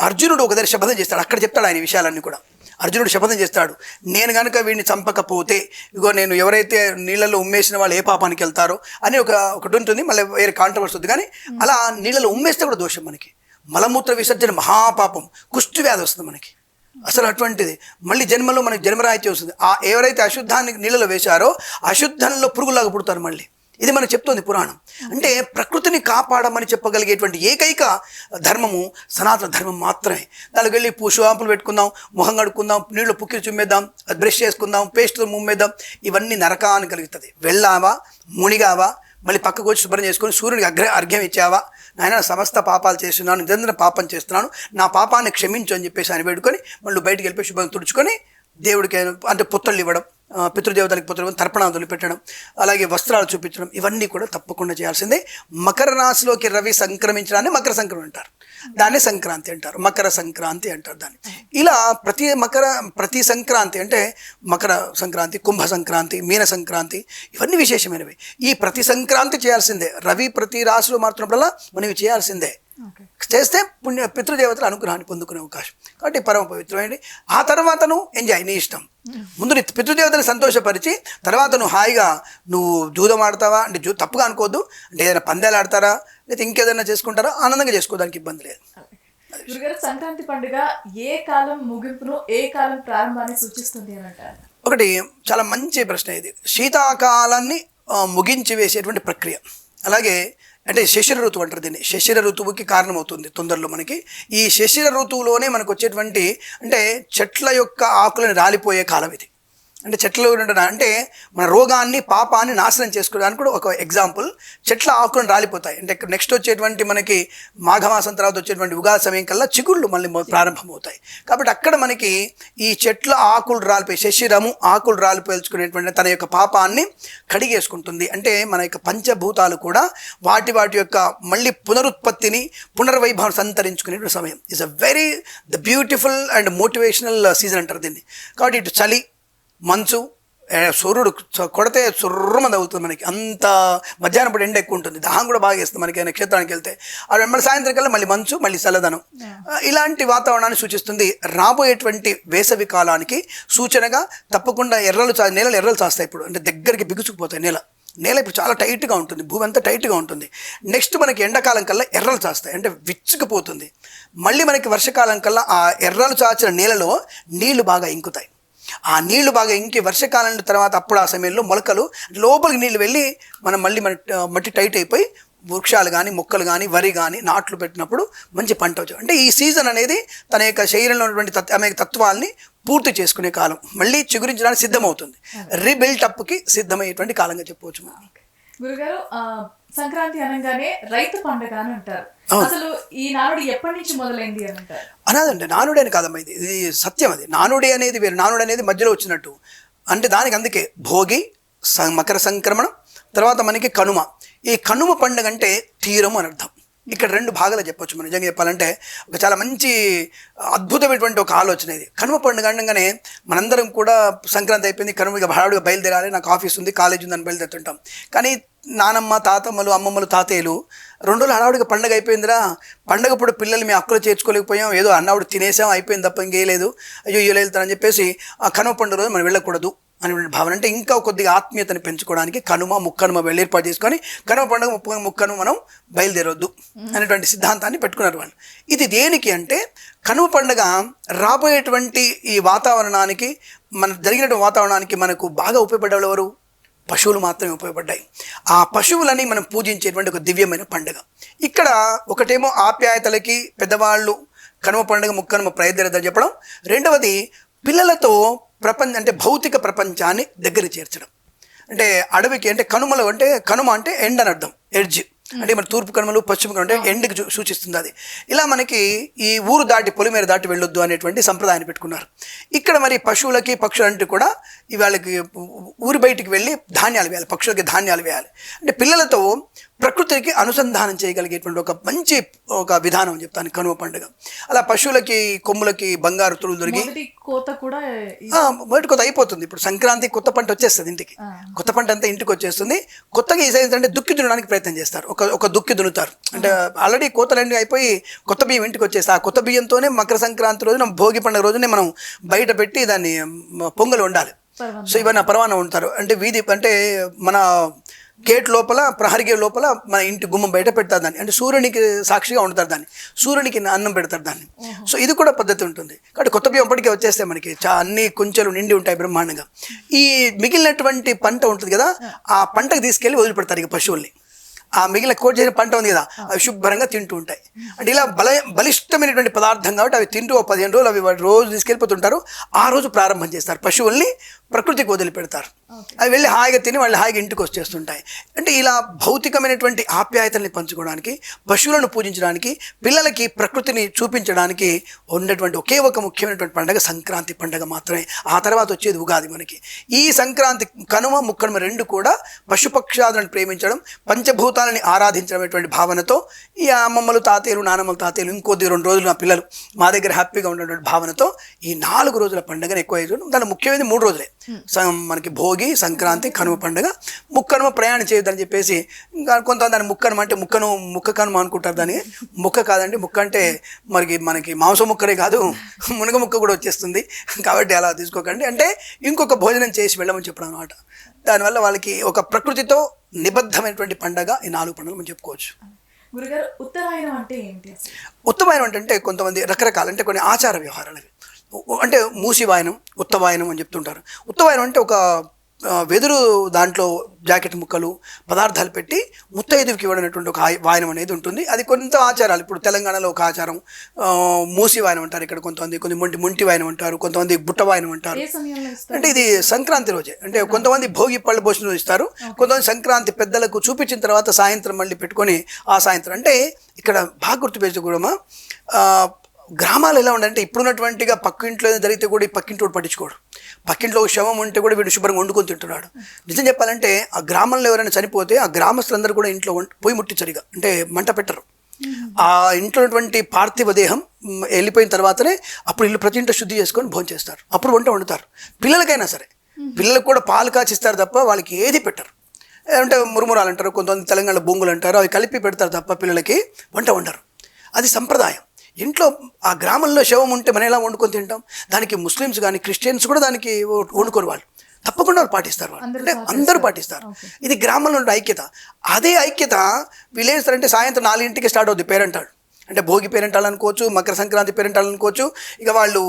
అర్జునుడు ఒక దగ్గర శపథం చేస్తాడు. అక్కడ చెప్తాడు ఆయన విషయాలన్నీ కూడా. అర్జునుడు శపథం చేస్తాడు, నేను కనుక వీడిని చంపకపోతే, ఇగో నేను ఎవరైతే నీళ్ళలో ఉమ్మేసిన వాళ్ళు ఏ పాపానికి వెళ్తారో అని ఒకటి ఉంటుంది. మళ్ళీ వేరే కాంట్రవర్సీ ఉంది. కానీ అలా నీళ్ళలో ఉమ్మేస్తే కూడా దోషం మనకి. మలమూత్ర విసర్జన మహాపాపం, కుష్టి వ్యాధి వస్తుంది మనకి. అసలు అటువంటిది మళ్ళీ జన్మలో మనకి జన్మరాహిత్యం వస్తుంది. ఎవరైతే అశుద్ధాన్ని నీళ్ళలో వేశారో అశుద్ధంలో పురుగులాగా పుడతారు మళ్ళీ. ఇది మనకు చెప్తోంది పురాణం. అంటే ప్రకృతిని కాపాడమని చెప్పగలిగేటువంటి ఏకైక ధర్మము సనాతన ధర్మం మాత్రమే. దానికి వెళ్ళి షాంపులు పెట్టుకుందాం, ముఖం కడుక్కుందాం, నీళ్ళు పుక్కిలు చుమ్మేద్దాం, బ్రష్ చేసుకుందాం, పేస్ట్తో ముమ్మేద్దాం, ఇవన్నీ నరకాన్ని కలుగుతుంది. వెళ్ళావా, మునిగావా, మళ్ళీ పక్కకు వచ్చి శుభ్రం చేసుకొని సూర్యుడికి అర్ఘ్యం ఇచ్చావా, నాయన సమస్త పాపాలు చేస్తున్నాను, నిరంతరం పాపం చేస్తున్నాను, నా పాపాన్ని క్షమించు అని చెప్పేసి ఆయన వేడుకొని మళ్ళీ బయటికి వెళ్ళిపోయి శుభ్రం తుడుచుకొని దేవుడికి అంటే పొత్తళ్ళు ఇవ్వడం, పితృదేవతలకు పొత్తలు, తర్పణాదులు పెట్టడం, అలాగే వస్త్రాలు చూపించడం, ఇవన్నీ కూడా తప్పకుండా చేయాల్సిందే. మకర రాశిలోకి రవి సంక్రమించడాన్ని మకర సంక్రమణ అంటారు. దాన్ని సంక్రాంతి అంటారు, మకర సంక్రాంతి అంటారు దాన్ని. ఇలా ప్రతి సంక్రాంతి అంటే మకర సంక్రాంతి, కుంభ సంక్రాంతి, మీన సంక్రాంతి ఇవన్నీ విశేషమైనవి. ఈ ప్రతి సంక్రాంతి చేయాల్సిందే. రవి ప్రతి రాశిలో మారుతున్నప్పుడల్లా మనం ఇవి చేయాల్సిందే. చేస్తే పితృదేవతల అనుగ్రహాన్ని పొందుకునే అవకాశం. కాబట్టి పరమ పవిత్రమైనది. ఆ తర్వాత నువ్వు ఎంజాయ్, నీ ఇష్టం. ముందు నీ పితృదేవతని సంతోషపరిచి తర్వాత నువ్వు హాయిగా నువ్వు జూదం ఆడతావా అంటే తప్పుగా అనుకోవద్దు. అంటే ఏదైనా పందాలు ఆడతారా లేదా ఇంకేదైనా చేసుకుంటారా, ఆనందంగా చేసుకోవడానికి ఇబ్బంది లేదు. గురుగారు, సంక్రాంతి పండుగ ఏ కాలం ముగింపును ఏ కాలం ప్రారంభాన్ని సూచిస్తుంది అని అంటారు? ఒకటి చాలా మంచి ప్రశ్న ఇది. శీతాకాలాన్ని ముగించి వేసేటువంటి ప్రక్రియ. అలాగే అంటే శిశిర ఋతువు అంటారు దీన్ని. శిశిర ఋతువుకి కారణమవుతుంది తొందరలో మనకి. ఈ శిశిర ఋతువులోనే మనకు వచ్చేటువంటి అంటే చెట్ల యొక్క ఆకులను రాలిపోయే కాలం ఇది. అంటే చెట్లు అంటే మన రోగాన్ని పాపాన్ని నాశనం చేసుకోవడానికి కూడా ఒక ఎగ్జాంపుల్. చెట్ల ఆకులను రాలిపోతాయి. అంటే నెక్స్ట్ వచ్చేటువంటి మనకి మాఘమాసం తర్వాత వచ్చేటువంటి ఉగాది సమయం కల్లా చిగుళ్ళు మళ్ళీ ప్రారంభమవుతాయి. కాబట్టి అక్కడ మనకి ఈ చెట్ల ఆకులు రాలిపోయి శశిరము ఆకులు రాలిపోల్చుకునేటువంటి తన యొక్క పాపాన్ని కడిగేసుకుంటుంది. అంటే మన యొక్క పంచభూతాలు కూడా వాటి యొక్క మళ్ళీ పునరుత్పత్తిని పునర్వైభవం సంతరించుకునే సమయం. It's a very the beautiful and motivational season అంటారు దీన్ని. కాబట్టి ఇటు చలి, మంచు, సూర్యుడు కొడితే సుర్రమంది అవుతుంది మనకి. అంత మధ్యాహ్నం పూట ఎండ ఎక్కువ ఉంటుంది, దాహం కూడా బాగా వేస్తుంది మనకి నక్షత్రానికి వెళ్తే. అది మళ్ళీ సాయంత్రం కల్లా మళ్ళీ మంచు, మళ్ళీ చల్లదనం. ఇలాంటి వాతావరణాన్ని సూచిస్తుంది. రాబోయేటువంటి వేసవి కాలానికి సూచనగా తప్పకుండా నేలలు ఎర్రలు చాస్తాయి ఇప్పుడు. అంటే దగ్గరికి బిగుసుకుపోతాయి నేల ఇప్పుడు చాలా టైట్గా ఉంటుంది, భూమి అంతా టైట్గా ఉంటుంది. నెక్స్ట్ మనకి ఎండాకాలం కల్లా ఎర్రలు చాస్తాయి, అంటే విచ్చుకుపోతుంది. మళ్ళీ మనకి వర్షాకాలం కల్లా ఆ ఎర్రలు చాచిన నేలలో నీళ్లు బాగా ఇంకుతాయి. ఆ నీళ్లు బాగా ఇంకి వర్షాకాలం తర్వాత అప్పుడు ఆ సమయంలో మొలకలు లోపలికి నీళ్ళు వెళ్ళి మనం మళ్ళీ మట్టి టైట్ అయిపోయి వృక్షాలు కానీ మొక్కలు కానీ వరి కానీ నాట్లు పెట్టినప్పుడు మంచి పంట వచ్చాయి. అంటే ఈ సీజన్ అనేది తన యొక్క శరీరంలో ఉన్నటువంటి ఆమె తత్వాల్ని పూర్తి చేసుకునే కాలం, మళ్ళీ చిగురించడానికి సిద్ధమవుతుంది. రీబిల్టప్కి సిద్ధమయ్యేటువంటి కాలంగా చెప్పవచ్చు. గురుగారు, సంక్రాంతి అనగానే రైతు పండుగ అని అంటారు. అసలు ఈ నానుడి ఎప్పటి నుంచి మొదలైంది అని అంటారు? అనాదండి, నానుడి అని కాదమ్మా, ఇది సత్యం. అది నానుడి అనేది వేరు, నానుడి అనేది మధ్యలో వచ్చినట్టు. అంటే దానికి అందుకే భోగి, మకర సంక్రమణం, తర్వాత మనకి కనుమ. ఈ కనుమ పండుగ అంటే తీరం అని అర్థం. ఇక్కడ రెండు భాగాలు చెప్పొచ్చు. మనం నిజంగా చెప్పాలంటే ఒక చాలా మంచి అద్భుతమైనటువంటి ఒక ఆలోచన ఇది. కనుమ పండుగ అనగానే మనందరం కూడా సంక్రాంతి అయిపోయింది, కనుమగా హడావుడిగా బయలుదేరాలి, నాకు ఆఫీస్ ఉంది, కాలేజ్ ఉందని బయలుదేరుతుంటాం. కానీ నానమ్మ, తాతమ్మలు, అమ్మమ్మలు, తాతయ్యలు 2 రోజులు హడావుడిగా పండుగ అయిపోయిందిరా, పండుగ ఇప్పుడు పిల్లలు మీ అక్కలు చేర్చుకోలేకపోయాం, ఏదో అన్నావుడు తినేసాం, అయిపోయింది తప్ప ఇంకేయలేదు, అయ్యో ఇయ్యో వెళ్తానని చెప్పేసి ఆ కనుమ పండుగ రోజు మనం వెళ్ళకూడదు అనేటువంటి భావన. అంటే ఇంకా కొద్దిగా ఆత్మీయతని పెంచుకోవడానికి కనుమ, ముక్కనుమ వెళ్ళి ఏర్పాటు చేసుకొని కనుమ పండుగ ముక్కను మనం బయలుదేరొద్దు అనేటువంటి సిద్ధాంతాన్ని పెట్టుకున్నారు వాళ్ళు. ఇది దేనికి అంటే కనుమ పండుగ రాబోయేటువంటి ఈ వాతావరణానికి, మన జరిగినటువంటి వాతావరణానికి మనకు బాగా ఉపయోగపడ్డ ఎవరు? పశువులు మాత్రమే ఉపయోగపడ్డాయి. ఆ పశువులని మనం పూజించేటువంటి ఒక దివ్యమైన పండుగ. ఇక్కడ ఒకటేమో ఆప్యాయతలకి పెద్దవాళ్ళు కనుమ పండుగ ముక్కనుమ బయలుదేరదని చెప్పడం, రెండవది పిల్లలతో అంటే భౌతిక ప్రపంచాన్ని దగ్గర చేర్చడం. అంటే అడవికి అంటే కనుమలు అంటే కనుమ అంటే ఎండ్ అని అర్థం, ఎడ్జ్. అంటే మన తూర్పు కనుమలు పశ్చిమ కనుమ అంటే ఎండ్కి సూచిస్తుంది అది. ఇలా మనకి ఈ ఊరు దాటి పొలిమేర దాటి వెళ్ళొద్దు అనేటువంటి సంప్రదాయాన్ని పెట్టుకున్నారు. ఇక్కడ మరి పశువులకి పక్షులంటే కూడా వాళ్ళకి ఊరి బయటికి వెళ్ళి ధాన్యాలు వేయాలి, పక్షులకి ధాన్యాలు వేయాలి. అంటే పిల్లలతో ప్రకృతికి అనుసంధానం చేయగలిగేటువంటి ఒక విధానం చెప్తాను కనుమ పండుగ. అలా పశువులకి కొమ్ములకి బంగారు తురులు దొరికి మొదటి కోత అయిపోతుంది. ఇప్పుడు సంక్రాంతి కొత్త పంట వచ్చేస్తుంది ఇంటికి, కొత్త పంట అంతా ఇంటికి వచ్చేస్తుంది. కొత్తగా ఈ సైజ్ అంటే దుక్కి దున్నడానికి ప్రయత్నం చేస్తారు, ఒక దుక్కి దున్నుతారు. అంటే ఆల్రెడీ కోతలన్నీ అయిపోయి కొత్త బియ్యం ఇంటికి వచ్చేస్తే ఆ కొత్త బియ్యంతోనే మకర సంక్రాంతి రోజున భోగి పండుగ రోజునే మనం బయట పెట్టి దాన్ని పొంగలు వండాలి. సో ఇవన్నీ పరమాన్నం వండుతారు. అంటే వీధి అంటే మన గేట్ లోపల, ప్రహరీ గేట్ లోపల మన ఇంటి గుమ్మం బయట పెడతారు దాన్ని. అంటే సూర్యునికి సాక్షిగా వండుతారు దాన్ని, సూర్యునికి అన్నం పెడతారు దాన్ని. సో ఇది కూడా పద్ధతి ఉంటుంది. కాబట్టి కొత్త బియ్యం అప్పటికే వచ్చేస్తే మనకి అన్ని కుంచెలు నిండి ఉంటాయి బ్రహ్మాండంగా. ఈ మిగిలినటువంటి పంట ఉంటుంది కదా, ఆ పంటకు తీసుకెళ్ళి వదిలిపెడతారు ఇక పశువుల్ని. ఆ మిగిలిన కోట్ చేసిన పంట ఉంది కదా, అవి శుభ్రంగా తింటూ ఉంటాయి. అంటే ఇలా బలిష్టమైనటువంటి పదార్థం కాబట్టి అవి తింటూ 15 రోజులు అవి రోజు తీసుకెళ్ళిపోతుంటారు. ఆ రోజు ప్రారంభం చేస్తారు, పశువుల్ని ప్రకృతికి వదిలిపెడతారు. అవి వెళ్ళి హాయిగా తిని వాళ్ళు హాయిగా ఇంటికి వచ్చేస్తుంటాయి. అంటే ఇలా భౌతికమైనటువంటి ఆప్యాయతల్ని పంచుకోవడానికి, పశువులను పూజించడానికి, పిల్లలకి ప్రకృతిని చూపించడానికి ఉన్నటువంటి ఒకే ఒక ముఖ్యమైనటువంటి పండుగ సంక్రాంతి పండుగ మాత్రమే. ఆ తర్వాత వచ్చేది ఉగాది మనకి. ఈ సంక్రాంతి కనుమ ముక్కనుమ రెండు కూడా పశుపక్షాదులను ప్రేమించడం, పంచభూతాలని ఆరాధించడం భావనతో ఈ అమ్మమ్మలు తాతయ్యలు నానమ్మలు తాతయ్యలు ఇంకొద్ది 2 రోజులు నా పిల్లలు మా దగ్గర హ్యాపీగా ఉన్నటువంటి భావనతో ఈ 4 రోజుల పండుగను ఎక్కువ చేయడం. దాని ముఖ్యమైనది 3 రోజులే. మనకి భోగి, సంక్రాంతి, కనుమ పండుగ. ముక్కనుమ ప్రయాణం చేయొద్దని చెప్పేసి ఇంకా కొంతమంది దాన్ని ముక్కనుమ అంటే ముక్క కనుమ అనుకుంటారు. దాన్ని ముక్క కాదండి. ముక్క అంటే మనకి మాంసం ముక్కనే కాదు, మునగ ముక్క కూడా వచ్చేస్తుంది. కాబట్టి అలా తీసుకోకండి. అంటే ఇంకొక భోజనం చేసి వెళ్ళమని చెప్పడం అనమాట. దానివల్ల వాళ్ళకి ఒక ప్రకృతితో నిబద్ధమైనటువంటి పండుగ ఈ 4 పండుగలు మనం చెప్పుకోవచ్చు. గురుగారు, ఉత్తరాయణం అంటే ఏంటి? ఉత్తరాయణం అంటే కొంతమంది రకరకాల అంటే కొన్ని ఆచార వ్యవహారాలు అవి. అంటే మూసివాయనం, ఉత్తవాయనం అని చెప్తుంటారు. ఉత్తవాయనం అంటే ఒక వెదురు దాంట్లో జాకెట్ ముక్కలు పదార్థాలు పెట్టి ముత్తైదువుకి ఇవ్వడమైనటువంటి ఒక వాయనం అనేది ఉంటుంది. అది కొంత ఆచారాలు. ఇప్పుడు తెలంగాణలో ఒక ఆచారం మూసి వాయనం అంటారు, ఇక్కడ కొంతమంది మొంటి వాయనం అంటారు, కొంతమంది బుట్ట వాయనం అంటారు. అంటే ఇది సంక్రాంతి రోజే. అంటే కొంతమంది భోగి పళ్ళు భోజనం ఇస్తారు, కొంతమంది సంక్రాంతి పెద్దలకు చూపించిన తర్వాత సాయంత్రం మళ్ళీ పెట్టుకొని ఆ సాయంత్రం. అంటే ఇక్కడ బాగా గుర్తుపెట్టుకోవడమా, గ్రామాలు ఎలా ఉండాలంటే ఇప్పుడున్నటువంటిగా పక్కింట్లో జరిగితే కూడా ఈ పక్కింటోడు పట్టించుకోడు. పక్కింట్లో శవం ఉంటే కూడా వీడు శుభ్రంగా వండుకొని తింటున్నాడు. నిజం చెప్పాలంటే ఆ గ్రామంలో ఎవరైనా చనిపోతే ఆ గ్రామస్తులందరూ కూడా ఇంట్లో పొయ్యి ముట్టించరిగా, అంటే మంట పెట్టరు. ఆ ఇంట్లో ఉన్నటువంటి పార్థివ దేహం వెళ్ళిపోయిన తర్వాతనే అప్పుడు ఇల్లు ప్రతి ఇంట్లో శుద్ధి చేసుకొని భోజనం చేస్తారు. అప్పుడు వంట వండుతారు. పిల్లలకైనా సరే, పిల్లలకు కూడా పాలు కాచిస్తారు తప్ప వాళ్ళకి ఏది పెట్టరు. అంటే మురుమురాలు అంటారు, కొంతమంది తెలంగాణ బొంగులు అంటారు, అవి కలిపి పెడతారు తప్ప పిల్లలకి వంట వండరు. అది సంప్రదాయం. ఇంట్లో ఆ గ్రామంలో శవం ఉంటే మనం ఎలా వండుకొని తింటాం? దానికి ముస్లిమ్స్ కానీ క్రిస్టియన్స్ కూడా దానికి వండుకొని వాళ్ళు తప్పకుండా వాళ్ళు పాటిస్తారు. అంటే అందరూ పాటిస్తారు. ఇది గ్రామంలో ఉండే ఐక్యత. అదే ఐక్యత వీళ్ళు ఏం చేస్తారంటే సాయంత్రం 4 స్టార్ట్ అవుద్ది పేరెంటాడు. అంటే భోగి పేరెంటాలు అనుకోవచ్చు, మకర సంక్రాంతి పేరెంటాలు అనుకోవచ్చు. ఇక వాళ్ళు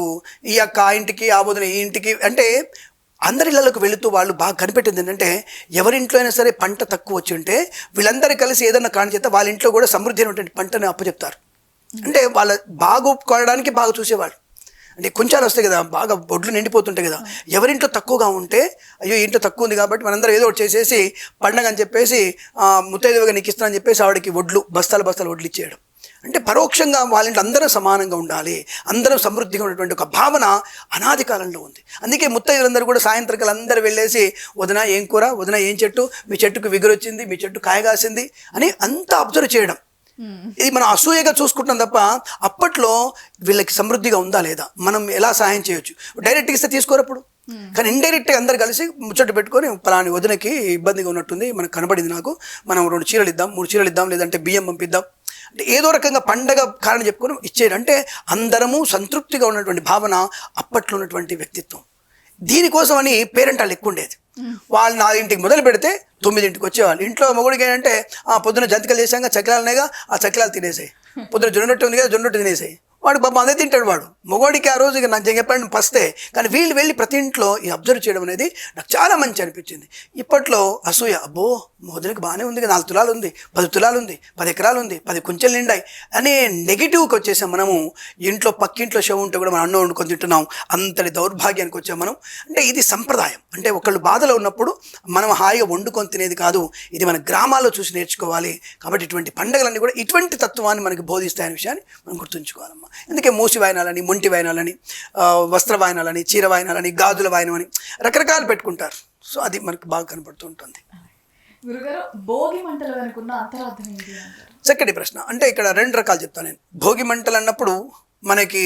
ఈ యొక్క ఆ ఇంటికి, ఆ వదిన ఈ ఇంటికి, అంటే అందరి ఇళ్లకు వెళుతూ వాళ్ళు బాగా కనిపెట్టింది ఏంటంటే ఎవరింట్లో అయినా సరే పంట తక్కువ వచ్చి ఉంటే వీళ్ళందరూ కలిసి ఏదన్నా కాని చేస్తే వాళ్ళ ఇంట్లో కూడా సమృద్ధి అయినటువంటి పంటని అప్పచెప్తారు. అంటే వాళ్ళ బాగు కొనడానికి బాగా చూసేవాళ్ళు. అంటే కొంచెం వస్తాయి కదా, బాగా ఒడ్లు నిండిపోతుంటాయి కదా, ఎవరింట్లో తక్కువగా ఉంటే అయ్యో ఇంట్లో తక్కువ ఉంది కాబట్టి మనందరూ ఏదో ఒకటి చేసేసి పండగ అని చెప్పేసి ముత్తైదువుగా నీకు ఇస్తానని చెప్పేసి ఆవిడకి బస్తాలు వడ్లు ఇచ్చేయడం. అంటే పరోక్షంగా వాళ్ళ ఇంట్లో అందరూ సమానంగా ఉండాలి, అందరూ సమృద్ధిగా ఉన్నటువంటి ఒక భావన అనాది కాలంలో ఉంది. అందుకే ముత్తైదులందరూ కూడా సాయంత్రకాలు అందరూ వెళ్ళేసి వదిన ఏం కూర, వదిన ఏం చెట్టు, మీ చెట్టుకు విగురొచ్చింది, మీ చెట్టు కాయ కాసింది అని అంతా అబ్జర్వ్ చేయడం. ఇది మనం అసూయగా చూసుకుంటాం తప్ప అప్పట్లో వీళ్ళకి సమృద్ధిగా ఉందా లేదా, మనం ఎలా సహాయం చేయొచ్చు. డైరెక్ట్గా ఇస్తే తీసుకోరప్పుడు, కానీ ఇండైరెక్ట్గా అందరు కలిసి ముచ్చట పెట్టుకొని పలాని వదినకి ఇబ్బందిగా ఉన్నట్టుంది, మనకు కనబడింది, నాకు మనం 2 చీరలు ఇద్దాం, 3 చీరలు ఇద్దాం, లేదంటే బియ్యం పంపిద్దాం, అంటే ఏదో రకంగా పండగ కారణం చెప్పుకొని ఇచ్చేయడం. అంటే అందరము సంతృప్తిగా ఉన్నటువంటి భావన అప్పట్లో ఉన్నటువంటి వ్యక్తిత్వం. దీనికోసమని పేరెంటాలు ఎక్కువ ఉండేది. వాళ్ళు 4 మొదలు పెడితే 9 వచ్చేవాళ్ళు. ఇంట్లో మొగుడికి ఏంటంటే పొద్దున జంతికలు చేసాక చక్రాలనేగా, ఆ చక్రాలు తినేసాయి, పొద్దున జొన్నట్టు ఉంది కదా జొన్నట్టు తినేసాయి. వాడు బాబా అదే తింటాడు వాడు. మొగోడికి ఆ రోజు నాకు చెప్పండి పస్తే. కానీ వీళ్ళు వెళ్ళి ప్రతి ఇంట్లో ఈ అబ్జర్వ్ చేయడం అనేది నాకు చాలా మంచి అనిపించింది. ఇప్పట్లో అసూయ, అబ్బో మొదలకి బాగానే ఉంది, 4 తులాలు ఉంది, 10 తులాలు ఉంది, 10 ఎకరాలు ఉంది, 10 కుంచెలు నిండాయి అనే నెగిటివ్కి వచ్చేసాం మనము. ఇంట్లో పక్కింట్లో శవం ఉంటే కూడా మనం అన్నం వండుకొని తింటున్నాం, అంతటి దౌర్భాగ్యానికి వచ్చాం మనం. అంటే ఇది సంప్రదాయం. అంటే ఒకళ్ళు బాధలో ఉన్నప్పుడు మనం హాయిగా వండుకొని తినేది కాదు, ఇది మన గ్రామాల్లో చూసి నేర్చుకోవాలి. కాబట్టి ఇటువంటి పండుగలన్నీ కూడా ఇటువంటి తత్వాన్ని మనకి బోధిస్తాయనే విషయాన్ని మనం గుర్తుంచుకోవాలమ్మా. అందుకే మూసి వాయనాలని, మొంటి వాయనాలని, వస్త్ర వాయనాలని, చీర వాయనాలని, గాజుల వాయనం అని రకరకాలు పెట్టుకుంటారు. సో అది మనకు బాగా కనపడుతూ ఉంటుంది. గురుగారు, భోగి మంటలు అనుకున్న అంతరార్థం ఏంటి అంటారు? చక్కటి ప్రశ్న. అంటే ఇక్కడ 2 రకాలు చెప్తాను నేను. భోగి మంటలు అన్నప్పుడు మనకి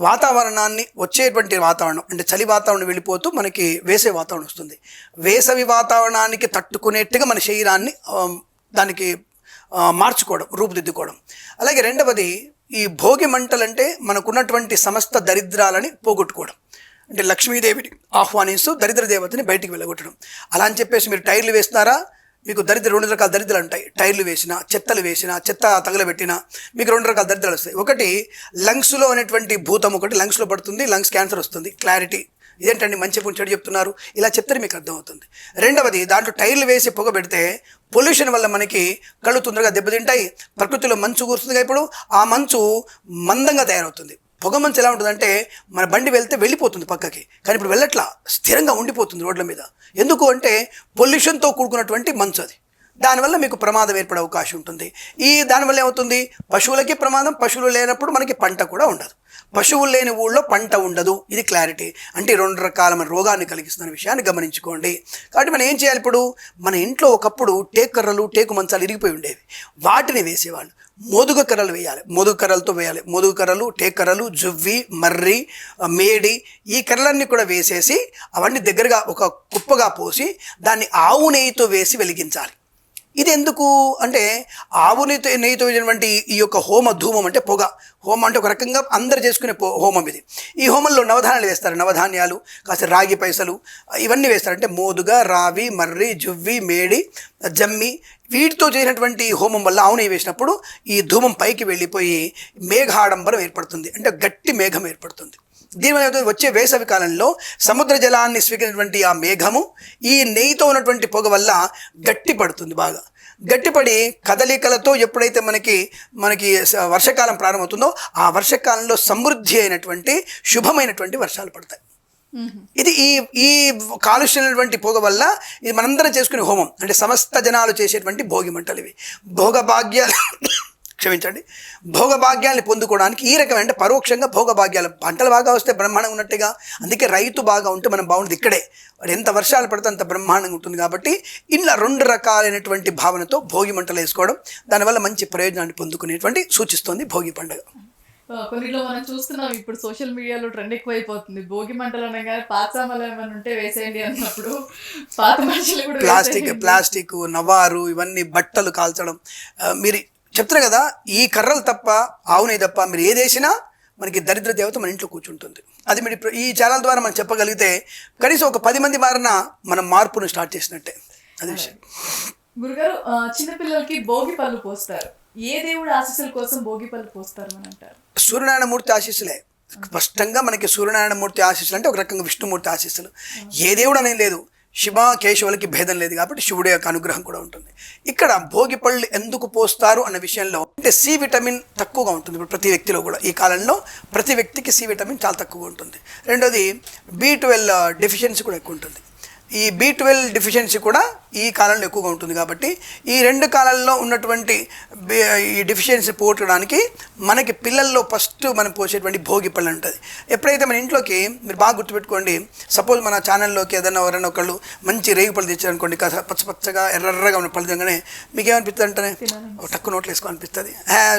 వాతావరణాన్ని, వచ్చేటువంటి వాతావరణం అంటే చలి వాతావరణం వెళ్ళిపోతూ మనకి వేసవి వాతావరణం వస్తుంది. వేసవి వాతావరణానికి తట్టుకునేట్టుగా మన శరీరాన్ని దానికి మార్చుకోవడం, రూపుదిద్దుకోవడం. అలాగే రెండవది ఈ భోగి మంటలంటే మనకున్నటువంటి సమస్త దరిద్రాలని పోగొట్టుకోవడం. అంటే లక్ష్మీదేవిని ఆహ్వానిస్తూ దరిద్ర దేవతని బయటికి వెళ్ళగొట్టడం. అలా అని చెప్పేసి మీరు టైర్లు వేస్తున్నారా, మీకు 2 రకాల దరిద్రాలు ఉంటాయి. టైర్లు వేసినా, చెత్తలు వేసినా, చెత్త తగలబెట్టినా మీకు 2 రకాల దరిద్రాలు వస్తాయి. ఒకటి లంగ్స్లో అనేటువంటి భూతం, ఒకటి లంగ్స్లో పడుతుంది, లంగ్స్ క్యాన్సర్ వస్తుంది. క్లారిటీ ఇదేంటండి మంచి చెడు చెప్తున్నారు, ఇలా చెప్తే మీకు అర్థమవుతుంది. రెండవది దాంట్లో టైర్లు వేసి పొగ పెడితే పొల్యూషన్ వల్ల మనకి కళ్ళు తొందరగా దెబ్బతింటాయి. ప్రకృతిలో మంచు కూరుతుందిగా, ఇప్పుడు ఆ మంచు మందంగా తయారవుతుంది. పొగమంచు ఎలా ఉంటుందంటే మన బండి వెళ్తే వెళ్ళిపోతుంది పక్కకి, కానీ ఇప్పుడు వెళ్ళట్లా, స్థిరంగా ఉండిపోతుంది రోడ్ల మీద. ఎందుకు అంటే పొల్యూషన్తో కూడుకున్నటువంటి మంచు అది. దానివల్ల మీకు ప్రమాదం ఏర్పడే అవకాశం ఉంటుంది. దానివల్ల ఏమవుతుంది, పశువులకి ప్రమాదం. పశువులు లేనప్పుడు మనకి పంట కూడా ఉండదు. పశువులు లేని ఊళ్ళో పంట ఉండదు. ఇది క్లారిటీ. అంటే 2 రకాల రోగాన్ని కలిగిస్తున్న విషయాన్ని గమనించుకోండి. కాబట్టి మనం ఏం చేయాలి, ఇప్పుడు మన ఇంట్లో ఒకప్పుడు టేకు కర్రలు, టేకు మంచాలు ఇరిగిపోయి ఉండేవి, వాటిని వేసేవాళ్ళు. మోదుగ కర్రలు వేయాలి, మోదుగ కర్రలతో వేయాలి. మోదుగ కర్రలు, టేకు కర్రలు, జువ్వి, మర్రి, మేడి, ఈ కర్రలన్నీ కూడా వేసేసి అవన్నీ దగ్గరగా ఒక కుప్పగా పోసి దాన్ని ఆవు నెయ్యితో వేసి వెలిగించాలి. ఇది ఎందుకు అంటే ఆవు నెయ్యితో వేసినటువంటి ఈ యొక్క హోమ ధూమం అంటే పొగ. హోమం అంటే ఒక రకంగా అందరు చేసుకునే హోమం ఇది. ఈ హోమంలో నవధాన్యాలు వేస్తారు, నవధాన్యాలు, కాస్త రాగి పైసలు, ఇవన్నీ వేస్తారు. అంటే మోదుగ, రావి, మర్రి, జువ్వి, మేడి, జమ్మి, వీటితో చేసినటువంటి హోమం వల్ల ఆవు నెయ్యి వేసినప్పుడు ఈ ధూమం పైకి వెళ్ళిపోయి మేఘాడంబరం ఏర్పడుతుంది, అంటే గట్టి మేఘం ఏర్పడుతుంది. దీనివల్ల వచ్చే వేసవి కాలంలో సముద్ర జలాన్ని స్వీకరించినటువంటి ఆ మేఘము ఈ నెయ్యితో ఉన్నటువంటి పొగ వల్ల గట్టిపడుతుంది. బాగా గట్టిపడి కదలికలతో ఎప్పుడైతే మనకి వర్షాకాలం ప్రారంభమవుతుందో ఆ వర్షాకాలంలో సమృద్ధి అయినటువంటి శుభమైనటువంటి వర్షాలు పడతాయి. ఇది ఈ కాలుష్యమైనటువంటి పొగ వల్ల ఇది మనందరం చేసుకునే హోమం. అంటే సమస్త జనాలు చేసేటువంటి భోగి మంటలు ఇవి. భోగభాగ్యాల్ని పొందుకోవడానికి ఈ రకమైన, అంటే పరోక్షంగా భోగభాగ్యాలు. పంటలు బాగా వస్తే బ్రహ్మాండంగా ఉన్నట్టుగా, అందుకే రైతు బాగా ఉంటే మనం బాగుంటుంది. ఇక్కడే ఎంత వర్షాలు పడితే అంత బ్రహ్మాండంగా ఉంటుంది. కాబట్టి ఇలా 2 రకాలైనటువంటి భావనతో భోగి మంటలు వేసుకోవడం, దానివల్ల మంచి ప్రయోజనాన్ని పొందుకునేటువంటి సూచిస్తుంది భోగి పండుగ. కొన్నిలో మనం చూస్తున్నాం, ఇప్పుడు సోషల్ మీడియాలో ట్రెండ్ ఎక్కువైపోతుంది. భోగి మంటలు అనగానే పాతసామాన్లు ఏమైనా ఉంటే వేసేయండి అన్నప్పుడు పాత మనుషులు కూడా ప్లాస్టిక్, నవారు, ఇవన్నీ బట్టలు కాల్చడం. మీరు చెప్తున్నా కదా, ఈ కర్రలు తప్ప, ఆవు నెయ్యి తప్ప మీరు ఏదేసినా మనకి దరిద్ర దేవత మన ఇంట్లో కూర్చుంటుంది. అది మీరు ఈ ఛానల్ ద్వారా మనం చెప్పగలిగితే కనీసం ఒక 10 మంది మారినా మనం మార్పును స్టార్ట్ చేసినట్టే. అది విషయం. గురుగారు, చిన్నపిల్లలకి భోగి పళ్ళు పోస్తారు. ఏ దేవుడు ఆశీస్సుల కోసం భోగి పళ్ళు పోస్తారు అని అంటారు? సూర్యనారాయణమూర్తి ఆశీస్సులే. స్పష్టంగా మనకి సూర్యనారాయణమూర్తి ఆశీస్సులు అంటే ఒక రకంగా విష్ణుమూర్తి ఆశీస్సులు. ఏ దేవుడు అనేది లేదు, శివ కేశవులకి భేదం లేదు కాబట్టి శివుడి యొక్క అనుగ్రహం కూడా ఉంటుంది. ఇక్కడ భోగి పళ్ళు ఎందుకు పోస్తారు అన్న విషయంలో అంటే సి విటమిన్ తక్కువగా ఉంటుంది ఇప్పుడు ప్రతి వ్యక్తిలో కూడా. ఈ కాలంలో ప్రతి వ్యక్తికి సి విటమిన్ చాలా తక్కువగా ఉంటుంది. రెండోది B12 డెఫిషియన్సీ కూడా ఎక్కువ ఉంటుంది. ఈ B12 డెఫిషియన్సీ కూడా ఈ కాలంలో ఎక్కువగా ఉంటుంది. కాబట్టి ఈ 2 కాలాల్లో ఉన్నటువంటి ఈ డెఫిషియన్సీ పోగొట్టడానికి మనకి పిల్లల్లో ఫస్ట్ మనం పోసేటువంటి భోగి పళ్ళు ఉంటుంది. ఎప్పుడైతే మన ఇంట్లోకి, మీరు బాగా గుర్తుపెట్టుకోండి, సపోజ్ మన ఛానల్లోకి ఎవరైనా ఒకళ్ళు మంచి రేగి పళ్ళు తెచ్చారనుకోండి, పచ్చగా ఎర్రగా ఉన్న పళ్ళు తినగానే మీకు ఏమనిపిస్తుంది అంటేనే టక్కు నోట్లు వేసుకో అనిపిస్తుంది.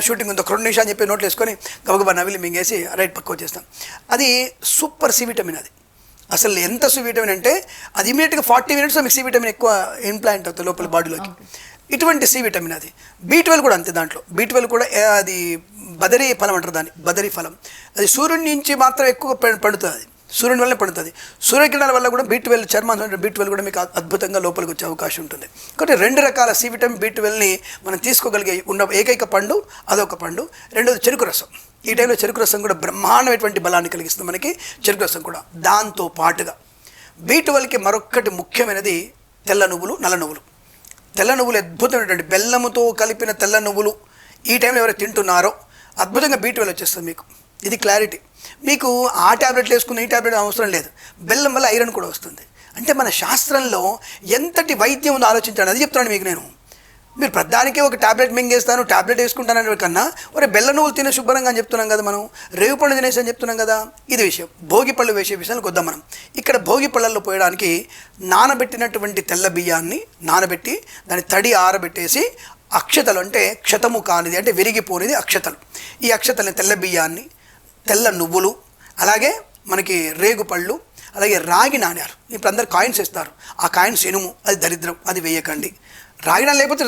షూటింగ్ ఉంది, ఒక 2 నిమిషాలు చెప్పి నోట్లు వేసుకొని గబగబా నవిలి మింగేసి రైట్ పక్క వచ్చేస్తాం. అది సూపర్ సి విటమిన్. అది అసలు ఎంత సి విటమిన్ అంటే అది ఇమీడియట్గా 40 మినిట్స్లో మీకు సి విటమిన్ ఎక్కువ ఇంప్లాంట్ అవుతుంది లోపల బాడీలోకి. ఇటువంటి సి విటమిన్. అది B12 కూడా అంతే. దాంట్లో B12 కూడా అది బదరీ ఫలం అంటారు దాన్ని, బదరీ ఫలం. అది సూర్యుడి నుంచి మాత్రం ఎక్కువ పండుతుంది. అది సూర్యుని వల్లనే పండుతుంది. సూర్యకిరణాల వల్ల కూడా B12 చర్మం B12 కూడా మీకు అద్భుతంగా లోపలికి వచ్చే అవకాశం ఉంటుంది. కాబట్టి 2 రకాల సి విటమిన్ B12ని మనం తీసుకోగలిగే ఉన్న ఏకైక పండు అదొక పండు. రెండోది చెరుకు రసం. ఈ టైంలో చెరుకు రసం కూడా బ్రహ్మాండమైనటువంటి బలాన్ని కలిగిస్తుంది మనకి చెరుకు రసం కూడా. దాంతో పాటుగా B12కి మరొక్కటి ముఖ్యమైనది తెల్ల నువ్వులు, నల్ల నువ్వులు. తెల్ల నువ్వులు అద్భుతమైనటువంటి బెల్లముతో కలిపిన తెల్ల నువ్వులు ఈ టైంలో ఎవరైతే తింటున్నారో అద్భుతంగా B12 వచ్చేస్తుంది మీకు. ఇది క్లారిటీ. మీకు ఆ ట్యాబ్లెట్లు వేసుకున్న ఈ ట్యాబ్లెట్ అవసరం లేదు. బెల్లం వల్ల ఐరన్ కూడా వస్తుంది. అంటే మన శాస్త్రంలో ఎంతటి వైద్యం ఉందో ఆలోచించండి. అది చెప్తున్నాను మీకు నేను. మీరు ప్రధానికే ఒక ట్యాబ్లెట్ మింగేస్తాను, ట్యాబ్లెట్ వేసుకుంటాననే కన్నా ఒరే బెల్ల నువ్వులు తినే శుభ్రంగా అని చెప్తున్నాం కదా మనం, రేవు పళ్ళు తినేసి అని చెప్తున్నాం కదా. ఇది విషయం. భోగి పళ్ళు వేసే విషయానికి వద్దాం మనం. ఇక్కడ భోగి పళ్ళల్లో పోయడానికి నానబెట్టినటువంటి తెల్ల బియ్యాన్ని నానబెట్టి దాన్ని తడి ఆరబెట్టేసి అక్షతలు, అంటే క్షతము కానిది అంటే విరిగిపోనిది అక్షతలు, ఈ అక్షతల్ని తెల్ల బియ్యాన్ని, తెల్ల నువ్వులు, అలాగే మనకి రేగుపళ్ళు, అలాగే రాగి నాణ్యాలు. ఇప్పుడు అందరు కాయిన్స్ ఇస్తారు, ఆ కాయిన్స్ ఇనుము, అది దరిద్రం, అది వేయకండి. రాగినాలు లేకపోతే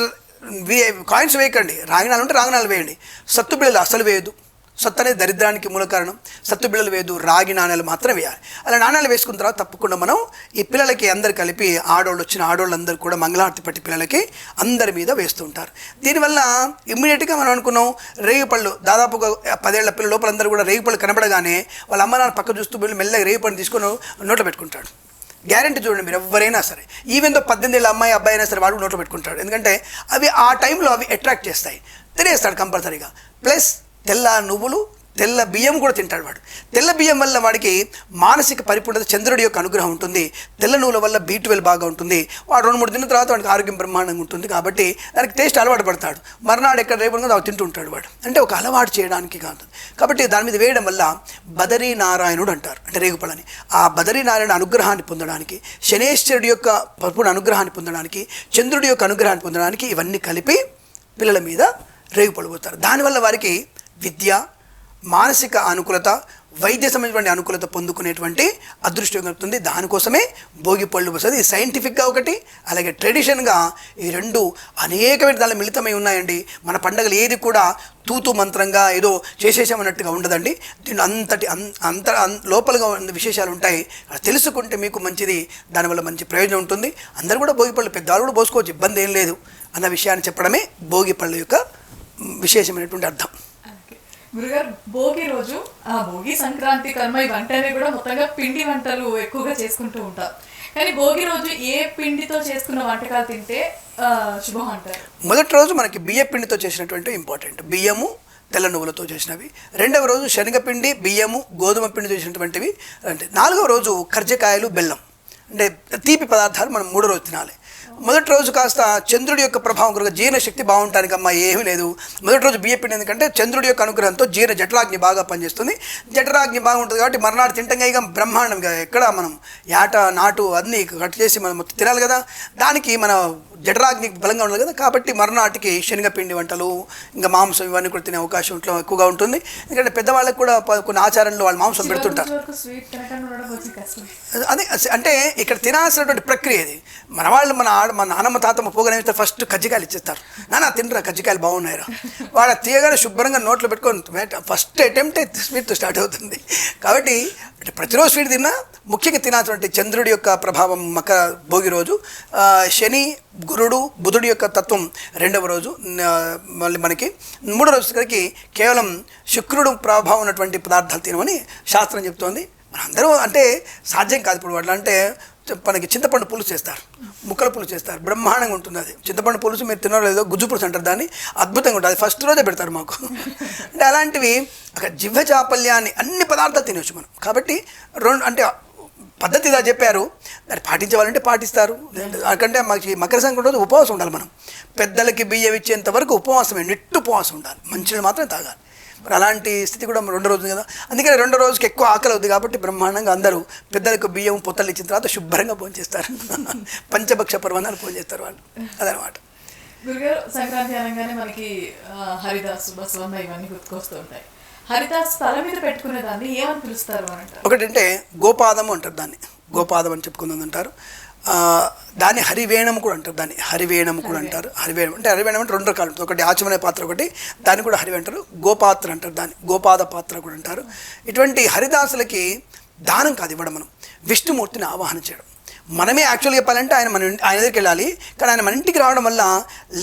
కాయిన్స్ వేయకండి. రాగినాలు ఉంటే రాగినాలు వేయండి. సత్తు బిళ్ళలు అసలు వేయదు. సత్తు అనేది దరిద్రానికి మూల కారణం. సత్తు బిళ్ళలు వేయదు, రాగి నాణ్యాలు మాత్రం వేయాలి. అలా నాణ్యాలు వేసుకున్న తర్వాత తప్పకుండా మనం ఈ పిల్లలకి అందరు కలిపి వచ్చిన ఆడవాళ్ళందరూ కూడా మంగళహారతి పట్టి పిల్లలకి అందరి మీద వేస్తూ ఉంటారు. దీనివల్ల ఇమ్మీడియట్గా మనం అనుకున్నాం రేగిపళ్ళు దాదాపుగా 10 ఏళ్ల పిల్లల లోపలందరూ కూడా రేగిపళ్ళు కనబడగానే వాళ్ళ అమ్మ నాన్న పక్క చూస్తూ వెళ్ళి మెల్లగా రేగిపళ్ళు తీసుకొని నోట్లో పెట్టుకుంటాడు. గ్యారెంటీ చూడండి మీరు ఎవరైనా సరే, ఈవెన్ దో 18 ఏళ్ళ అమ్మాయి అబ్బాయి అయినా సరే వాడు నోట్లో పెట్టుకుంటాడు. ఎందుకంటే అవి ఆ టైంలో అవి అట్రాక్ట్ చేస్తాయి. తినేస్తాడు కంపల్సరీగా. ప్లస్ తెల్ల నువ్వులు, తెల్ల బియ్యం కూడా తింటాడు వాడు. తెల్ల బియ్యం వల్ల వాడికి మానసిక పరిపూర్ణత, చంద్రుడి యొక్క అనుగ్రహం ఉంటుంది. తెల్ల నువ్వుల వల్ల B12 బాగా ఉంటుంది. వాడు 2-3 దిన తర్వాత వాడికి ఆరోగ్యం బ్రహ్మాండంగా ఉంటుంది. కాబట్టి దానికి టేస్ట్ అలవాటు పడతాడు. మర్నాడు ఎక్కడ రేపు అవి తింటూ ఉంటాడు వాడు. అంటే ఒక అలవాటు చేయడానికి కాదు. కాబట్టి దాని మీద వేయడం వల్ల బదరీ నారాయణుడు అంటారు, అంటే రేగుపళ్ళని. ఆ బదరీ నారాయణ అనుగ్రహాన్ని పొందడానికి, శనేశ్వరుడి యొక్క పరిపూర్ణ అనుగ్రహాన్ని పొందడానికి, చంద్రుడి యొక్క అనుగ్రహాన్ని పొందడానికి ఇవన్నీ కలిపి పిల్లల మీద రేగుపళ్ళు పోతారు. దానివల్ల వారికి విద్య, మానసిక అనుకూలత, వైద్య సంబంధించిన అనుకూలత పొందుకునేటువంటి అదృష్టం కలుగుతుంది. దానికోసమే భోగి పళ్ళు వస్తుంది. ఇది సైంటిఫిక్గా ఒకటి, అలాగే ట్రెడిషన్గా ఈ రెండు అనేకమైన దానిలో మిళితమై ఉన్నాయండి. మన పండుగలు ఏది కూడా తూతు మంత్రంగా ఏదో చేసేసామన్నట్టుగా ఉండదండి. దీంట్లో అంత లోపలగా విశేషాలు ఉంటాయి. అది తెలుసుకుంటే మీకు మంచిది, దానివల్ల మంచి ప్రయోజనం ఉంటుంది. అందరూ కూడా భోగి పళ్ళు పెద్దవాళ్ళు కూడా పోసుకోవచ్చు, ఇబ్బంది ఏం లేదు అన్న విషయాన్ని చెప్పడమే భోగి పళ్ళు యొక్క విశేషమైనటువంటి అర్థం. గురుగారు, భోగి రోజు భోగి, సంక్రాంతి, కర్మ ఇవంటనే కూడా మొత్తంగా పిండి వంటలు ఎక్కువగా చేసుకుంటూ ఉంటారు. కానీ భోగి రోజు ఏ పిండితో చేసుకున్న వంటకాలు తింటే శుభం అంటారు? మొదటి రోజు మనకి బియ్య పిండితో చేసినటువంటి ఇంపార్టెంట్, బియ్యము తెల్ల నువ్వులతో చేసినవి. రెండవ రోజు శనగపిండి, బియ్యము, గోధుమ పిండితో చేసినటువంటివి. అంటే నాలుగవ రోజు కర్జకాయలు, బెల్లం, అంటే తీపి పదార్థాలు మనం 3వ రోజు తినాలి. మొదటి రోజు కాస్త చంద్రుడి యొక్క ప్రభావం కనుక జీర్ణశక్తి బాగుంటానికి అమ్మ ఏమీ లేదు. మొదటి రోజు బియ్య పిండి ఎందుకంటే చంద్రుడి యొక్క అనుగ్రహంతో జఠరాగ్ని బాగా పనిచేస్తుంది. జఠరాగ్ని బాగుంటుంది కాబట్టి మర్నాడు తింటంగా ఇక బ్రహ్మాండంగా ఎక్కడ మనం యాట నాటు అన్నీ కట్ చేసి మనం మొత్తం తినాలి కదా, దానికి మన జఠరాగ్ని బలంగా ఉండాలి కదా. కాబట్టి మర్నాటికి శనగపిండి వంటలు, ఇంకా మాంసం ఇవన్నీ కూడా తినే అవకాశం ఇంట్లో ఎక్కువగా ఉంటుంది. ఎందుకంటే పెద్దవాళ్ళకి కూడా కొన్ని ఆచారంలో వాళ్ళు మాంసం పెడుతుంటారు. అదే అంటే ఇక్కడ తినాల్సినటువంటి ప్రక్రియ ఇది. మన వాళ్ళు మన నానమ్మ తాతమ్మ పోగనేస్తే ఫస్ట్ కజ్జికాయలు ఇచ్చేస్తారు. నాన్న తినరా, కజ్జికాయలు బాగున్నాయిరా. వాళ్ళ తీయగానే శుభ్రంగా నోట్లో పెట్టుకొని ఫస్ట్ అటెంప్ట్ స్వీట్తో స్టార్ట్ అవుతుంది. కాబట్టి ప్రతిరోజు స్వీట్ తిన్నా ముఖ్యంగా తినాల్సినటువంటి చంద్రుడి యొక్క ప్రభావం భోగి రోజు, శని, గురుడు, బుధుడి యొక్క తత్వం రెండవ రోజు, మళ్ళీ మనకి మూడో రోజుకి కేవలం శుక్రుడు ప్రభావం ఉన్నటువంటి పదార్థాలు తినమని శాస్త్రం చెప్తోంది. మనందరూ అంటే సాధ్యం కాదు. ఇప్పుడు వాళ్ళు అంటే మనకి చింతపండు పులుసు చేస్తారు, ముక్కల పులుసు చేస్తారు, బ్రహ్మాండంగా ఉంటుంది. అది చింతపండు పులుసు మీరు తినడం లేదో, గుజ్జు పులుసు అంటారు దాన్ని, అద్భుతంగా ఉంటుంది. అది ఫస్ట్ రోజే పెడతారు మాకు. అంటే అలాంటివి అక్కడ జిహ్వ చాపల్యాన్ని అన్ని పదార్థాలు తినవచ్చు మనం. కాబట్టి అంటే పద్ధతి ఇలా చెప్పారు, దాన్ని పాటించేవాళ్ళంటే పాటిస్తారు. ఎందుకంటే మాకు మకర సంక్రాంతి రోజు ఉపవాసం ఉండాలి. మనం పెద్దలకి బియ్యం ఇచ్చేంత వరకు ఉపవాసమే, నిట్టు ఉపవాసం ఉండాలి, మంచినీళ్ళు మాత్రం తాగాలి. మరి అలాంటి స్థితి కూడా రెండో రోజు కదా. అందుకని రెండో రోజుకి ఎక్కువ ఆకలి అవుతుంది కాబట్టి బ్రహ్మాండంగా అందరూ పెద్దలకు బియ్యం పొత్తలు ఇచ్చిన తర్వాత శుభ్రంగా భోంచేస్తారు. పంచభక్ష పర్వణాలు భోంచేస్తారు వాళ్ళు. అదనమాట. గురుగారు, సంక్రాంతి అనగానే మనకి హరిదాసు, బసవన్న ఇవన్నీ గుర్తుకొస్తూ ఉంటాయి. హరిదాస్ తల మీద పెట్టుకునే దాన్ని ఏమని పిలుస్తారు అని అంటారు? ఒకటంటే గోపాదము అంటారు, దాన్ని గోపాదం అని చెప్పుకుందని అంటారు. దాన్ని హరివేణం కూడా అంటారు, దాన్ని హరివేణం కూడా అంటారు. హరివేణం అంటే అంటే 2 రకాలు ఉంటుంది. ఒకటి ఆచమనే పాత్ర, ఒకటి దాన్ని కూడా హరివే అంటారు. గోపాత్ర అంటారు, దాన్ని గోపాద పాత్ర కూడా అంటారు. ఇటువంటి హరిదాసులకి దానం కాదు ఇవ్వడం, మనం విష్ణుమూర్తిని ఆవాహన చేయడం. మనమే యాక్చువల్గా చెప్పాలంటే ఆయన దగ్గరికి వెళ్ళాలి. కానీ ఆయన మన ఇంటికి రావడం వల్ల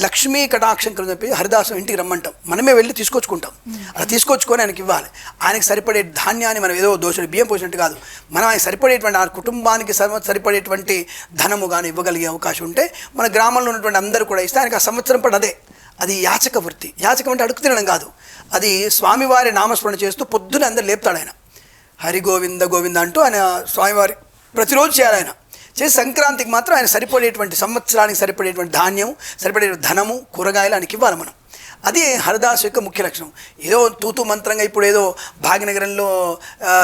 లక్ష్మీ కటాక్షం కలిసి చెప్పి హరిదాసు ఇంటికి రమ్మంటాం, మనమే వెళ్ళి తీసుకొచ్చుకుంటాం. అలా తీసుకొచ్చుకొని ఆయనకి ఇవ్వాలి. ఆయనకి సరిపడే ధాన్యాన్ని మనం ఏదో దోషుడు బియ్యం పోసినట్టు కాదు, మనం ఆయన సరిపడేటువంటి ఆ కుటుంబానికి సరిపడేటువంటి ధనము కానీ ఇవ్వగలిగే అవకాశం ఉంటే మన గ్రామంలో ఉన్నటువంటి అందరూ కూడా ఇస్తే ఆయనకి ఆ సంవత్సరం పాటు అదే. అది యాచక వృత్తి. యాచకం అంటే అడుగు తినడం కాదు, అది స్వామివారి నామస్మరణ చేస్తూ పొద్దున అందరు లేపుతాడు ఆయన. హరి గోవింద గోవింద అంటూ ఆయన స్వామివారి ప్రతిరోజు చేయాలి. ఆయన చేసి సంక్రాంతికి మాత్రం ఆయన సరిపడేటువంటి సంవత్సరానికి సరిపడేటువంటి ధాన్యం, సరిపడే ధనము, కూరగాయలు ఆయనకి ఇవ్వాలి మనం. అది హరిదాసు యొక్క ముఖ్య లక్షణం. ఏదో తూతూ మంత్రంగా ఇప్పుడు ఏదో భాగ్యనగరంలో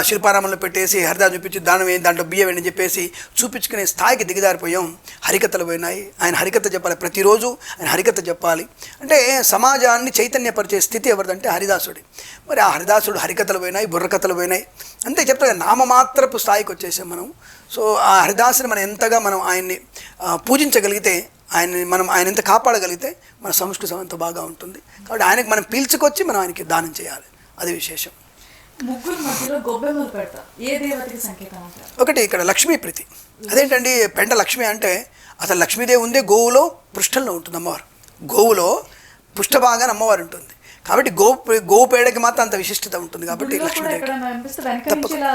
శిల్పారామంలో పెట్టేసి హరిదాసు చూపించి దానం దాంట్లో బియ్యం అని చెప్పేసి చూపించుకునే స్థాయికి దిగజారిపోయాం. హరికథలు పోయినాయి. ఆయన హరికథ చెప్పాలి, ప్రతిరోజు ఆయన హరికథ చెప్పాలి. అంటే సమాజాన్ని చైతన్యపరిచే స్థితి ఎవరిదంటే హరిదాసుడి. మరి ఆ హరిదాసుడు హరికథలు పోయినాయి, బుర్రకథలు పోయినాయి. అంతే చెప్తా, నామమాత్రపు స్థాయికి వచ్చేసాం మనం. సో ఆ హరిదాసుని మనం ఎంతగా మనం ఆయన్ని పూజించగలిగితే, ఆయన ఎంత కాపాడగలిగితే మన సంస్కృతి అంత బాగా ఉంటుంది. కాబట్టి ఆయనకి మనం పీల్చుకొచ్చి మనం ఆయనకి దానం చేయాలి, అది విశేషం. ముగ్గురు మధ్యలో గొబ్బెమ్మలు పెడతాం, ఏ దేవతకి సంకేతం అంటారు? ఒకటి ఇక్కడ లక్ష్మీ ప్రీతి. అదేంటండి పెంట లక్ష్మి అంటే, అసలు లక్ష్మీదేవి ఉందే గోవులో పృష్ఠంలో ఉంటుంది అమ్మవారు. గోవులో పుష్టభాగాన్ని అమ్మవారు ఉంటుంది. కాబట్టి గోవు పేడకి మాత్రం అంత విశిష్టత ఉంటుంది కాబట్టి గుడిలో కూడా లక్ష్మీదేవి ఎక్కడైనా అనిపిస్తే వెనక నుంచి ఇలా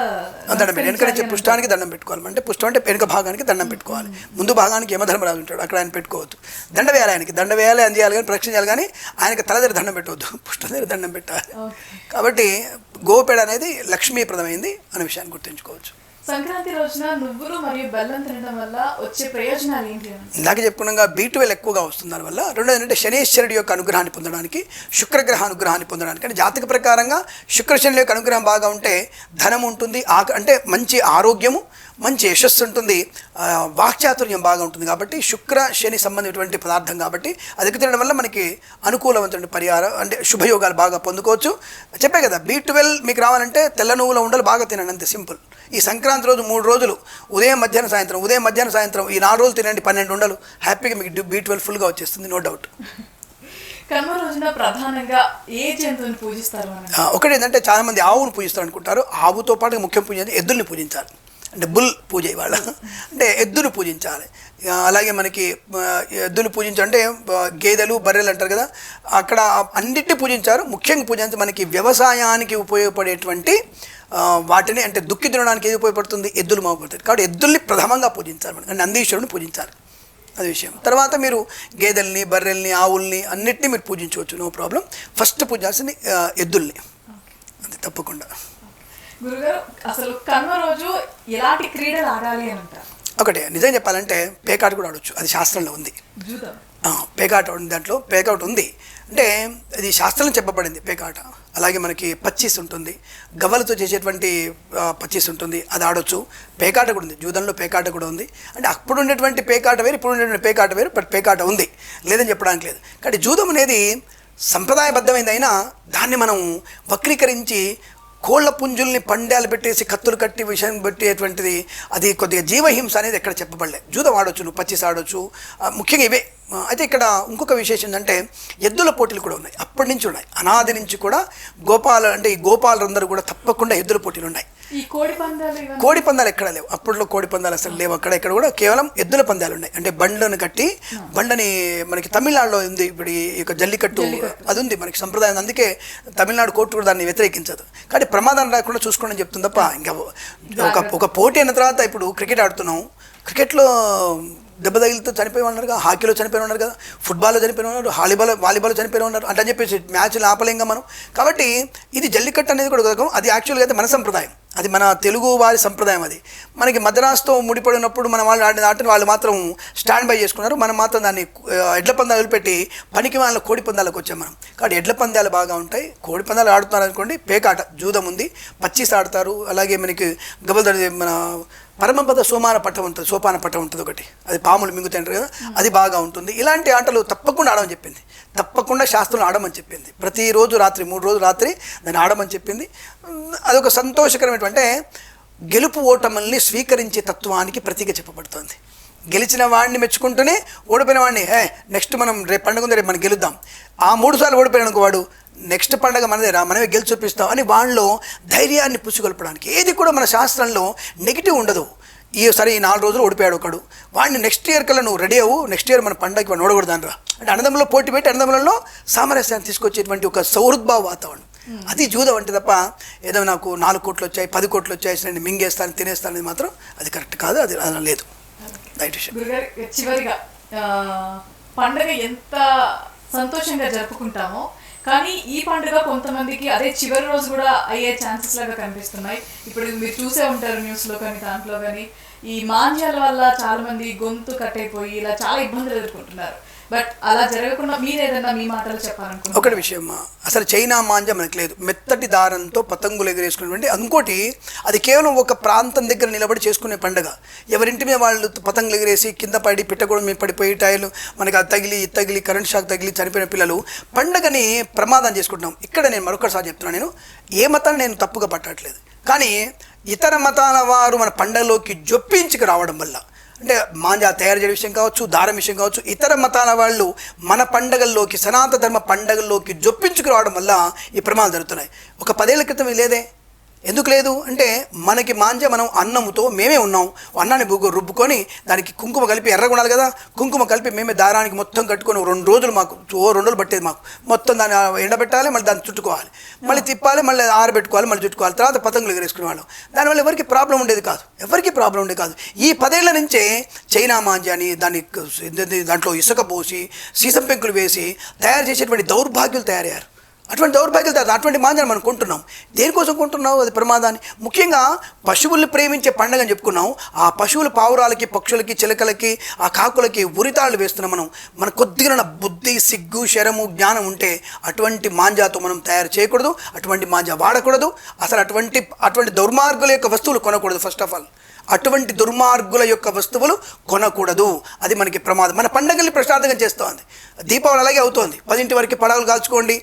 దండం పెట్టి వెనక నుంచి పుష్టానికి దండం పెట్టుకోవాలి. అంటే పుష్టం అంటే వెనుక భాగానికి దండం పెట్టుకోవాలి. ముందు భాగానికి యమధర్మరాజు ఉంటాడు, అక్కడ ఆయన పెట్టుకోవద్దు. దండ వేయాలి, ఆయనకి దండ వేయాలి, అని చేయాలి కానీ ప్రదక్షిణ చేయాలి, కానీ ఆయనకి తల దగ్గర దండం పెట్టవద్దు, పుష్టం దగ్గర దండం పెట్టాలి. కాబట్టి గోపేడ అనేది లక్ష్మీప్రదమైంది అనే విషయాన్ని గుర్తుంచుకోవచ్చు. సంక్రాంతి రోజున నువ్వులు మరియు బెల్లం తినడం వల్ల వచ్చే ప్రయోజనాలు ఏంటి? ఇందాక చెప్పుకున్నాగా B12 ఎక్కువగా వస్తుంది దానివల్ల. రెండోది ఏంటంటే శనేశ్వరుడి యొక్క అనుగ్రహాన్ని పొందడానికి, శుక్రగ్రహ అనుగ్రహాన్ని పొందడానికి. అంటే జాతక ప్రకారంగా శుక్రశనుల యొక్క అనుగ్రహం బాగా ఉంటే ధనం ఉంటుంది, అంటే మంచి ఆరోగ్యము, మంచి యశస్సు ఉంటుంది, వాక్చాతుర్యం బాగా ఉంటుంది. కాబట్టి శుక్ర శని సంబంధించినటువంటి పదార్థం కాబట్టి అది తినడం వల్ల మనకి అనుకూలమైన పరిహారం అంటే శుభయోగాలు బాగా పొందుకోవచ్చు. చెప్పే కదా B12 మీకు రావాలంటే తెల్ల నువ్వుల ఉండలు బాగా తినండి, అంతే సింపుల్. ఈ సంక్రాంతి రోజు 3 రోజులు ఉదయం మధ్యాహ్నం సాయంత్రం ఈ 4 రోజులు తినండి, 12 ఉండలు, హ్యాపీగా మీకు B12 ఫుల్గా వచ్చేస్తుంది, నో డౌట్. కనుమ రోజున ప్రధానంగా ఏ జంతువుని పూజిస్తారు? ఒకటి ఏంటంటే చాలామంది ఆవును పూజిస్తారు అనుకుంటారు. ఆవుతో పాటు ముఖ్యం పూజ ఎద్దుల్ని పూజించాలి. అంటే బుల్ పూజ ఇవాళ అంటే ఎద్దును పూజించాలి. అలాగే మనకి ఎద్దును పూజించాలంటే గేదెలు బర్రెలు అంటారు కదా, అక్కడ అన్నిటిని పూజించారు. ముఖ్యంగా పూజించి మనకి వ్యవసాయానికి ఉపయోగపడేటువంటి వాటిని, అంటే దుక్కి దున్నడానికి ఏది ఉపయోగపడుతుంది, ఎద్దులు ఉపయోగపడుతుంది. కాబట్టి ఎద్దుల్ని ప్రథమంగా పూజించాలి మనం, నందీశ్వరుని పూజించాలి, అది విషయం. తర్వాత మీరు గేదెల్ని బర్రెల్ని ఆవుల్ని అన్నిటినీ మీరు పూజించవచ్చు, నో ప్రాబ్లం. ఫస్ట్ పూజించాల్సింది ఎద్దుల్ని, అది తప్పకుండా. గురుగారు, అసలు కనుమ రోజు ఎలాంటి క్రీడలు ఆడాలి అని అంటారు? ఒకటే నిజం చెప్పాలంటే పేకాట కూడా ఆడవచ్చు, అది శాస్త్రంలో ఉంది. పేకాట ఉంది, దాంట్లో పేకాట ఉంది, అంటే అది శాస్త్రంలో చెప్పబడింది పేకాట. అలాగే మనకి పచ్చీస్ ఉంటుంది, గవ్వలతో చేసేటువంటి పచ్చీస్ ఉంటుంది, అది ఆడొచ్చు. పేకాట కూడా ఉంది, జూదంలో పేకాట కూడా ఉంది. అంటే అప్పుడు ఉండేటువంటి పేకాట వేరు, ఇప్పుడు ఉండేటువంటి పేకాట వేరు, బట్ పేకాట ఉంది, లేదని చెప్పడానికి లేదు. కాబట్టి జూదం అనేది సంప్రదాయబద్ధమైంది అయినా దాన్ని మనం వక్రీకరించి కోళ్ల పుంజుల్ని పండాలు పెట్టేసి కత్తులు కట్టి విషయం పెట్టేటువంటిది, అది కొద్దిగా జీవహింస అనేది ఎక్కడ చెప్పబడలేదు. జూదం ఆడొచ్చు, నువ్వు పచ్చిస్ ఆడొచ్చు, ముఖ్యంగా ఇవే. అయితే ఇక్కడ ఇంకొక విశేషం ఏంటంటే ఎద్దుల పోటీలు కూడా ఉన్నాయి, అప్పటి నుంచి ఉన్నాయి, అనాది నుంచి కూడా. ఈ గోపాలందరూ కూడా తప్పకుండా ఎద్దుల పోటీలు ఉన్నాయి. కోడి పందాలు ఎక్కడ లేవు, అప్పట్లో కోడి పందాలు అసలు లేవు అక్కడ. ఇక్కడ కూడా కేవలం ఎద్దుల పందాలు ఉన్నాయి. అంటే బండ్లను కట్టి, బండని మనకి తమిళనాడులో ఉంది ఇప్పుడు ఈ యొక్క జల్లికట్టు, అది ఉంది మనకి సంప్రదాయం. అందుకే తమిళనాడు కోర్టు కూడా దాన్ని వ్యతిరేకించదు. కానీ ప్రమాదం రాకుండా చూసుకోండి అని చెప్తుంది తప్ప. ఇంకా ఒక పోటీ అయిన తర్వాత ఇప్పుడు క్రికెట్ ఆడుతున్నాం, క్రికెట్లో దెబ్బ తగిలితో చనిపోయి ఉన్నారు కదా, హాకీలో చనిపోయి ఉన్నారు కదా, ఫుట్బాల్లో చనిపోయి ఉన్నారు, వాలీబాల్ చనిపోయి ఉన్నారు, అంటే అని చెప్పేసి మ్యాచ్లు ఆపలేంగా మనం. కాబట్టి ఇది జల్లికట్టు అనేది కూడా ఒక, అది యాక్చువల్గా అయితే మన సంప్రదాయం, అది మన తెలుగు వారి సంప్రదాయం. అది మనకి మద్రాసుతో ముడిపడినప్పుడు మన వాళ్ళు ఆడిన ఆటను వాళ్ళు మాత్రం స్టాండ్ బై చేసుకున్నారు, మనం మాత్రం దాన్ని ఎడ్ల పందాలు వదిలిపెట్టి పనికి వాళ్ళ కోడి పందాలకు వచ్చాం మనం. కాబట్టి ఎడ్ల పందాలు బాగా ఉంటాయి, కోడి పందాలు ఆడుతున్నారు అనుకోండి. పేకాట, జూదం ఉంది, పచ్చీస్ ఆడతారు. అలాగే మనకి గబల్దడి మన పరమపద సోపాన పట్టం ఉంటుంది ఒకటి, అది పాములు మింగుతుంటారు కదా, అది బాగా ఉంటుంది. ఇలాంటి ఆటలు తప్పకుండా ఆడమని చెప్పింది, తప్పకుండా శాస్త్రం ఆడమని చెప్పింది. ప్రతిరోజు రాత్రి 3 రోజులు రాత్రి దాన్ని ఆడమని చెప్పింది. అదొక సంతోషకరమైనటువంటి గెలుపు ఓటముల్ని స్వీకరించే తత్వానికి ప్రతీక చెప్పబడుతుంది. గెలిచిన వాడిని మెచ్చుకుంటూనే ఓడిపోయిన వాడిని నెక్స్ట్ మనం రేపు పండుగ ఉంది, రేపు మనం గెలుద్దాం. ఆ 3 సార్లు ఓడిపోయిన వాడు నెక్స్ట్ పండుగ మనదేరా, మనమే గెలిచి చూపిస్తాం అని వాళ్ళలో ధైర్యాన్ని పుచ్చుకొల్పడానికి. ఏది కూడా మన శాస్త్రంలో నెగిటివ్ ఉండదు. సరే ఈ 4 రోజులు ఓడిపోయాడు ఒకడు, వాడిని నెక్స్ట్ ఇయర్ కల్లా నువ్వు రెడీ అవ్వు, నెక్స్ట్ ఇయర్ మన పండగకి వాడిని ఓడకూడదానరా అంటే అన్నదమ్ములో పోటీ పెట్టి అన్నదమ్ములలో సామరస్యాన్ని తీసుకొచ్చేటువంటి ఒక సౌహృద్భావ వాతావరణం, అది జూదం అంటే. తప్ప ఏదో నాకు 4 కోట్లు వచ్చాయి 10 కోట్లు వచ్చాయి నేను మింగేస్తాను తినేస్తాను అనేది మాత్రం అది కరెక్ట్ కాదు, అది అలా లేదు. చివరిగా పండుగ ఎంత సంతోషంగా జరుపుకుంటామో, కానీ ఈ పండుగ కొంతమందికి అదే చివరి రోజు కూడా అయ్యే ఛాన్సెస్ లాగా కనిపిస్తున్నాయి. ఇప్పుడు మీరు చూసే ఉంటారు న్యూస్లో కానీ దాంట్లో కానీ, ఈ మాంద్యాల వల్ల చాలా మంది గొంతు కట్టయిపోయి ఇలా చాలా ఇబ్బందులు ఎదుర్కొంటున్నారు. బట్ అలా జరగకుండా మీరు ఏదన్నా మీ మాటలు చెప్పాలనుకుంటున్నారు? ఒకటి విషయం, అసలు చైనా మాంజా మనకు లేదు, మెత్తటి దారంతో పతంగులు ఎగరేసుకునేటువంటి. ఇంకోటి, అది కేవలం ఒక ప్రాంతం దగ్గర నిలబడి చేసుకునే పండుగ. ఎవరింటి మీద వాళ్ళు పతంగులు ఎగరేసి కింద పడి పిట్టగోడ మీద పడిపోయి టైర్లు మనకి అది తగిలి కరెంట్ షాక్ తగిలి చనిపోయిన పిల్లలు పండుగని ప్రమాదం చేసుకుంటున్నాం. ఇక్కడ నేను మరొకసారి చెప్తున్నాను, నేను ఏ మతాన్ని నేను తప్పుగా పట్టట్లేదు, కానీ ఇతర మతాల వారు మన పండుగలోకి జొప్పించుకు రావడం వల్ల, అంటే మాంజా తయారు చేయడం విషయం కావచ్చు, దారం విషయం కావచ్చు, ఇతర మతాల వాళ్ళు మన పండగల్లోకి, సనాతన ధర్మ పండగల్లోకి జొప్పించుకు రావడం వల్ల ఈ ప్రమాదాలు జరుగుతున్నాయి. ఒక 10 ఏళ్ల క్రితం లేదే, ఎందుకు లేదు అంటే మనకి మాంజ మనం అన్నముతో మేమే ఉన్నాం. అన్నాన్ని రుబ్బుకొని దానికి కుంకుమ కలిపి ఎర్రగా ఉండాలి కదా, కుంకుమ కలిపి మేమే దారానికి మొత్తం కట్టుకొని 2 రోజులు మాకు 2 రోజులు పట్టేది మాకు. మొత్తం దాన్ని ఎండబెట్టాలి, మళ్ళీ దాన్ని చుట్టుకోవాలి, మళ్ళీ తిప్పాలి, మళ్ళీ ఆరబెట్టుకోవాలి, మళ్ళీ చుట్టుకోవాలి, తర్వాత పతంగులు ఎగరేసుకునేవాళ్ళం. దానివల్ల ఎవరికి ప్రాబ్లం ఉండేది కాదు, ఈ 10 ఏళ్ల నుంచే చైనా మాంజ అని దాంట్లో ఇసుక పోసి సీసం పెంకులు వేసి తయారు చేసేటువంటి దౌర్భాగ్యులు తయారయ్యారు. అటువంటి మాంజాన్ని మనం కొంటున్నాం. దేనికోసం కొంటున్నావు? అది ప్రమాదాన్ని. ముఖ్యంగా పశువుల్ని ప్రేమించే పండుగ అని చెప్పుకున్నాం. ఆ పశువుల పావురాలకి, పక్షులకి, చిలకలకి, ఆ కాకులకి ఉరితాళ్ళు వేస్తున్నాం మనం. మన కొద్దిగా బుద్ధి, సిగ్గు, శరము, జ్ఞానం ఉంటే అటువంటి మాంజాతో మనం తయారు చేయకూడదు, అటువంటి మాంజా వాడకూడదు. అసలు అటువంటి దుర్మార్గుల యొక్క వస్తువులు కొనకూడదు. ఫస్ట్ ఆఫ్ ఆల్ అటువంటి దుర్మార్గుల యొక్క వస్తువులు కొనకూడదు. అది మనకి ప్రమాదం. మన పండుగల్ని ప్రశాంతంగా చేస్తోంది. దీపావళి అలాగే అవుతోంది. 10 వరకు పడవలు కాల్చుకోండి.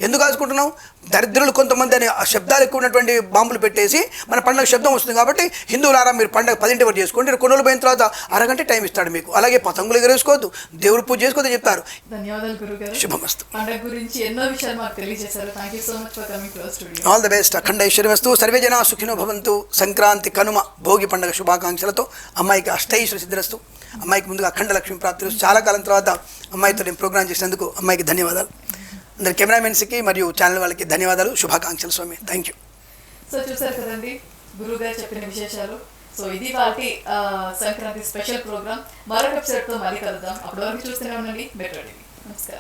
ఎందుకు కాల్చుకుంటున్నాం? దరిద్రులు కొంతమంది అని ఆ శబ్దాలు ఎక్కువ ఉన్నటువంటి బాంబులు పెట్టేసి మన పండుగ శబ్దం వస్తుంది కాబట్టి హిందువులారా మీరు పండుగ 10 వరకు చేసుకోండి. కొనుగోలు పోయిన తర్వాత అరగంట టైం ఇస్తాడు మీకు. అలాగే పతంగులు ఎగరేసుకోవద్దు, దేవుడు పూజ చేసుకోవద్దు చెప్తారు. ధన్యవాదాలు గురుగారు. శుభమస్తు. పండుగ గురించి ఎన్నో విషయాలు మాకు తెలియజేశారు. Thank you so much for coming to our studio. All the best. అఖండ ఐశ్వర్యమస్తు. సర్వే జనా సుఖినో భవంతు. సంక్రాంతి, కనుమ, భోగి పండుగ శుభాకాంక్షలతో అమ్మాయికి అష్టైశ్వర్య సిద్ధిరస్తు. అమ్మాయికి ముందుగా అఖండ లక్ష్మి ప్రాప్తి. చాలా కాలం తర్వాత అమ్మాయితో నేను ప్రోగ్రామ్ చేసినందుకు అమ్మాయికి ధన్యవాదాలు. అందరి కెమెరామెన్స్కి మరియు ఛానల్ వాళ్ళకి ధన్యవాదాలు, శుభాకాంక్షలు స్వామి. Thank you. సో చూసారు కదండి గురువు గారు చెప్పిన విశేషాలు. సో ఇది వాటి సంక్రాంతి స్పెషల్ ప్రోగ్రామ్. మరొక ఎపిసోడ్తో మళ్ళీ కలుద్దాం. అప్పటి వరకు చూస్తూనే ఉండండి మెట్రో టీవీ. నమస్కారం.